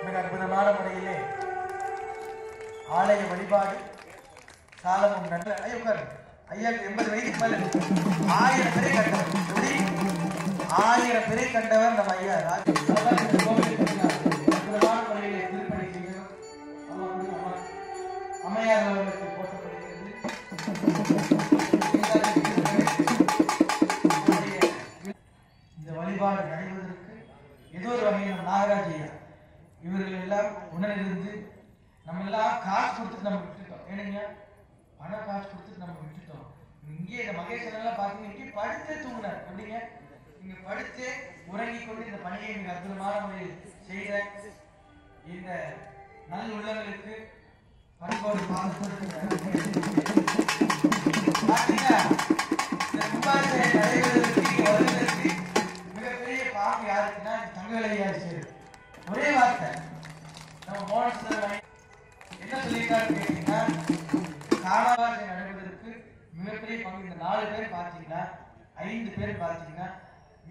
மிக அற்புதமான முறையிலே ஆலய வழிபாடு காலமும் நன்று. ஐயா உட்காரு. ஐயாக்கு 80 வயதுக்கு மேல 1000 பேரை கண்டவர். எப்படி 1000 பேரை கண்டவர் நம்ம ஐயா ராஜ். அற்புதமான முறையிலே திருப்பணி செய்கிறோம். அம்மையார் அவர்களுக்கு போற்றப்படுகிறது. இந்த வழிபாடு நடைபெறுவதற்கு ஏதோ ஒரு வகையில் நாகராஜ் ஐயா இவர்கள் எல்லாம் உணர்ந்து நம்ம எல்லாம் காசு கொடுத்துட்டு நம்ம விட்டுட்டோம். ஏனுங்க, பண காசு கொடுத்துட்டு நம்ம விட்டுட்டோம். இங்கே இந்த மகேஸ்வரன் எல்லாம் பார்த்தீங்கன்னா இங்கே படுத்தே தூங்கினார். அப்படிங்க இங்க படுத்தே உறங்கி கொண்டு இந்த பணியை மிக அற்புதமான முறையில் செய்கிற இந்த நல்ல உள்ளங்களுக்கு பண்போடு மிகப்பெரிய பாம்பு யாருக்குன்னா தங்கவேலையா சேரு. ஒரே வார்த்தை நம்ம மோகன் என்ன சொல்லியிருக்காரு கேட்டீங்கன்னா, காலாவாசை நடப்பதற்கு மிகப்பெரிய பங்கு. இந்த 4 பேர் பார்த்தீங்கன்னா 5 பேர் பார்த்தீங்கன்னா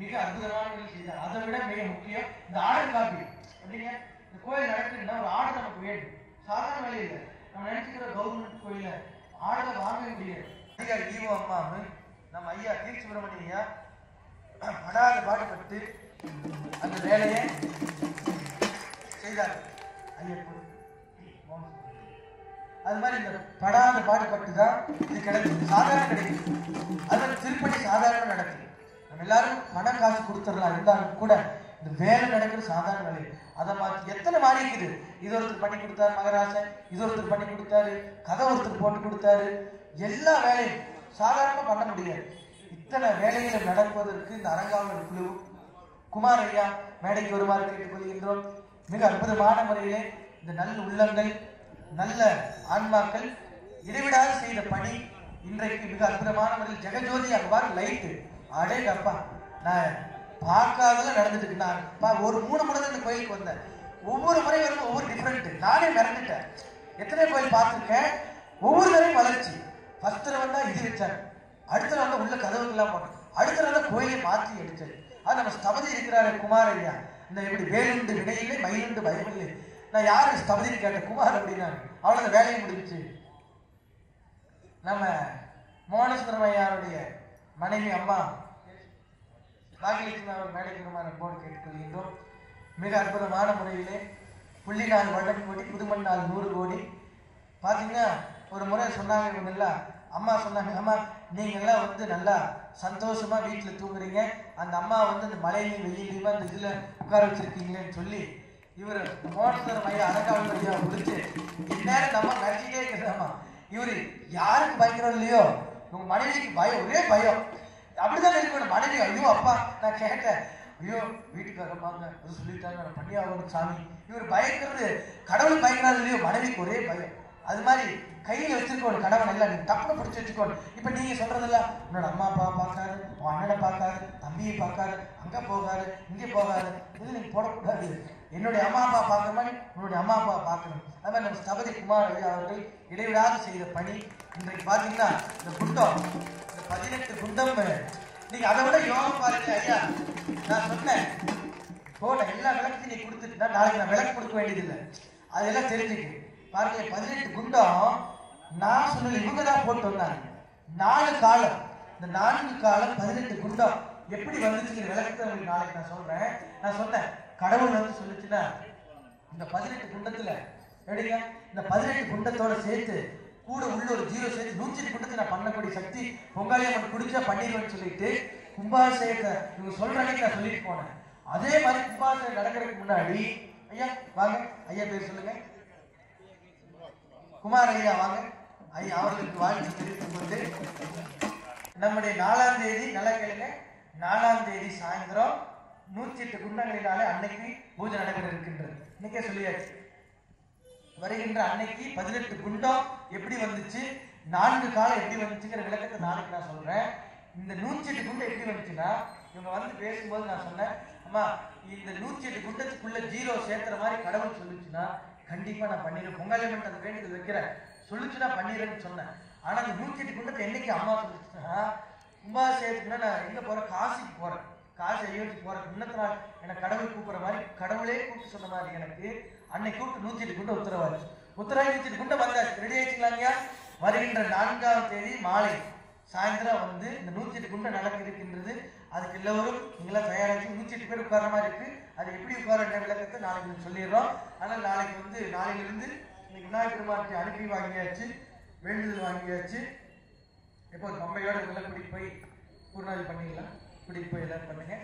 மிக அற்புதமான செய்தார். அதை விட மிக முக்கியம் இந்த ஆர்டர் காப்பி. அப்படிங்க இந்த கோயில் நடக்குதுன்னா ஒரு ஆர்டர் நமக்கு வேணும். சாதாரண வேலை இல்லை. நம்ம நினைச்சுக்கிற கவர்மெண்ட் கோயில ஆர்டர் வாங்க முடியாது. அதிகாரி ஈவோ அம்மா நம்ம ஐயா கீர்த்தி சுப்பிரமணிய ஐயா படாத பாடுபட்டு அந்த வேலையை செய்தார். ஐயப்பன் அது மாதிரி இந்த படாத பாடுபட்டு தான் இது கிடைக்குது, சாதாரண கிடைக்குது. அது மாதிரி திருப்பணி சாதாரண நடக்குது. நம்ம எல்லாரும் பணம் காசு கொடுத்துடலாம், இருந்தாலும் கூட இந்த வேலை நடக்கிறது சாதாரண வேலை. அதை மாற்றி எத்தனை மாறி இருக்குது. இது ஒருத்தர் பண்ணி கொடுத்தாரு மகராசன், இது ஒருத்தர் பண்ணி கொடுத்தாரு, கதை ஒருத்தர் போட்டு கொடுத்தாரு. எல்லா வேலையும் சாதாரணமா பண்ண முடியாது. இத்தனை வேலைகளை நடப்பதற்கு இந்த அரங்காவலர் குழு குமார் ஐயா மேடைக்கு வருமாறு கேட்டுக்கொள்கின்றோம். மிக அற்புதமான முறையிலே இந்த நல்ல உள்ளங்கள் நல்ல ஆன்மாக்கள் இடைவிடாது செய்த பணி இன்றைக்கு மிக அற்புதமான முறையில் ஜெகஜோதி அவ்வாறு லைட்டு அடே அப்பா நான் பார்க்காதெல்லாம் நடந்துட்டு இருக்கு. நான் ஒரு 3 முறை இந்த கோயிலுக்கு வந்தேன். ஒவ்வொரு முறை வரும் ஒவ்வொரு டிஃப்ரெண்ட். நானே மிரண்டுட்டேன். எத்தனை கோயில் பார்த்துருக்கேன், ஒவ்வொரு தரையும் வளர்ச்சி. ஃபர்ஸ்ட் தடவை வந்தா இது வச்சாரு, அடுத்த தடவை உள்ள கதவுக்கெல்லாம் போட்டோம், அடுத்த தடவை கோயிலை மாற்றி எடுத்தாரு. அது நம்ம ஸ்தபதி இருக்கிறாரு குமார் ஐயா. இந்த எப்படி வேலுண்டு விடையிலே மயிலுண்டு பயமில்லை. நான் யாரு ஸ்தபதின்னு கேட்டேன், குமார் அப்படின்னா அவ்வளவு அந்த வேலையை முடிச்சு. நம்ம மோகனசுந்தரம் ஐயாவுடைய மனைவி அம்மா பாகியலட்சுமி அவர் மேடைக்கு போர்டு கேட்டுக்கொள்கின்றோம். மிக அற்புதமான முறையிலே புள்ளிநாள் வடம் கோடி புதுமண்ணால் 100 கோடி. பார்த்தீங்கன்னா ஒரு முறை சொன்னாங்க இவங்கெல்லாம், அம்மா சொன்னாங்க, அம்மா நீங்கள்லாம் வந்து நல்லா சந்தோஷமா வீட்டில் தூங்குறீங்க, அந்த அம்மா வந்து அந்த மழையிலையும் வெயிலையுமா அந்த இதில் உட்கார வச்சிருக்கீங்களேன்னு சொல்லி இவர் மோகனசுந்தரம் ஐயா அரங்காவலர் ஐயா முடிச்சு இந்நேரம் நம்ம நடிச்சுட்டே இருக்கிறாமா. இவரு யாருக்கு பயக்கிறோம் இல்லையோ உங்க மனைவிக்கு பயம், ஒரே பயம். அப்படிதான் இருக்கணும் மனைவி. ஐயோ அப்பா நான் கேட்டேன், ஐயோ வீட்டுக்காரம்மாங்க அது சொல்லிட்டாங்க நான் பண்ணியாகணும் சாமி. இவர் பயக்கிறது கடவுள் பயக்கிறாரு இல்லையோ மனைவிக்கு ஒரே பயம். அது மாதிரி கையில் வச்சிருக்கோம் கணவன் எல்லாம் நீங்க டப்புனு பிடிச்சி வச்சுக்கோணும். இப்ப நீங்க சொல்றதெல்லாம் உன்னோட அம்மா அப்பா பார்க்காது, உன் அண்ணனை பார்க்காது, தம்பியை பார்க்காது, அங்க போகாது இங்கே போகாது, இது நீங்க போடக்கூடாது. என்னுடைய அம்மா அப்பா பார்க்குற மாதிரி உன்னுடைய அம்மா அப்பா பார்க்கணும். அது மாதிரி நம்ம ஸ்தபதி குமார் ஐயா அவர்கள் இடைவிடாது செய்த பணி. இன்றைக்கு பாத்தீங்கன்னா இந்த குண்டம், இந்த 18 குண்டம், நீங்க அதை விட யோகம் பாருங்க ஐயா. நான் சொன்னேன் போன எல்லா விளக்கையும் நீ கொடுத்துட்டுனா நாளைக்கு நான் விளக்கு கொடுக்க வேண்டியதில்லை. அதெல்லாம் தெரிஞ்சுக்கு பாருங்க. 18 குண்டம் நான் சொன்னது இவங்க தான் போட்டு வந்தாங்க. 4 காலம், இந்த 4 காலம் 18 குண்டம் எப்படி வந்துச்சு விளக்கத்தை உங்களுக்கு நாளைக்கு நான் சொல்றேன். நான் சொன்னேன் கடவுள் வந்து சொல்லிச்சுன்னா இந்த 18 குண்டத்துல எப்படிங்க இந்த 18 குண்டத்தோட சேர்த்து கூட உள்ள ஒரு 0 சேர்த்து 108 குண்டத்தை நான் பண்ணக்கூடிய சக்தி பொங்காளியம்மன் குடிச்சா பண்ணிடுவேன்னு சொல்லிட்டு கும்பாபிஷேகத்தை இவங்க சொல்ற அன்னைக்கு நான் சொல்லிட்டு போனேன். அதே மாதிரி கும்பாபிஷேகம் நடக்கிறதுக்கு முன்னாடி ஐயா வாங்க, ஐயா பேர் சொல்லுங்க, குமார் ஐயா வாங்க. ஐயா அவர்களுக்கு வாழ்த்து தெரிவித்துக் கொண்டு நம்முடைய 4ஆம் தேதி நல்லா கேளுங்க, 4ஆம் தேதி சாயந்தரம் 108 குண்டங்களினாலே அன்னைக்கு பூஜை நடைபெற இருக்கின்றது. இன்னைக்கே சொல்லியாச்சு. வருகின்ற அன்னைக்கு 18 குண்டம் எப்படி வந்துச்சு, 4 காலம் எப்படி வந்துச்சுங்கிற விளக்கத்தை நாளைக்கு நான் சொல்றேன். இந்த 108 குண்டம் எப்படி வந்துச்சுன்னா இவங்க வந்து பேசும்போது நான் சொன்னேன், அம்மா இந்த 108 குண்டத்துக்குள்ள 0 சேர்த்துற மாதிரி கடவுள் சொல்லிச்சுன்னா கண்டிப்பா நான் பண்ணிடுறேன், பொங்கலியம்மன் அந்த வேண்டுதல் வைக்கிறேன் சொல்லிச்சுன்னா பண்ணிடுறேன்னு சொன்னேன். ஆனா இந்த 108 குண்டத்தை என்னைக்கு அம்மா சொல்லிச்சுன்னா கும்பாபிஷேகத்துக்குன்னா நான் எங்க போறேன், காசிக்கு போறேன், காசி அயோத்திக்கு போறேன். முன்னத்த நாள் எனக்கு கடவுள் கூப்பிடுற மாதிரி கடவுளே கூப்பிட்டு சொன்ன மாதிரி எனக்கு அன்னைக்கு கூப்பிட்டு 108 குண்டம் உத்தரவாச்சு. உத்தரவாய் 108 குண்டம் வந்தாச்சு. ரெடி ஆயிடுச்சுங்களா? வருகின்ற 4ஆம் தேதி மாலை சாயந்தரம் வந்து இந்த 108 குண்டம் நடக்க இருக்கின்றது. அதுக்கு எல்லோரும் நீங்களாம் தயாராகி 108 பேர் உட்கார்ற மாதிரி இருக்கு. அது எப்படி உட்கார விளக்கத்தை நாளைக்கு சொல்லிடுறோம். ஆனால் நாளைக்கு வந்து நாளையிலிருந்து இன்னைக்கு விநாயகர் பெருமானுக்கு அனுப்பி வாங்கியாச்சு, வேண்டுதல் வாங்கியாச்சு. எப்போ பம்பையோட இதெல்லாம் கூட்டிட்டு போய் பூர்ணாதி பண்ணிடலாம், கூட்டிட்டு போய் எல்லாம் பண்ணுங்க.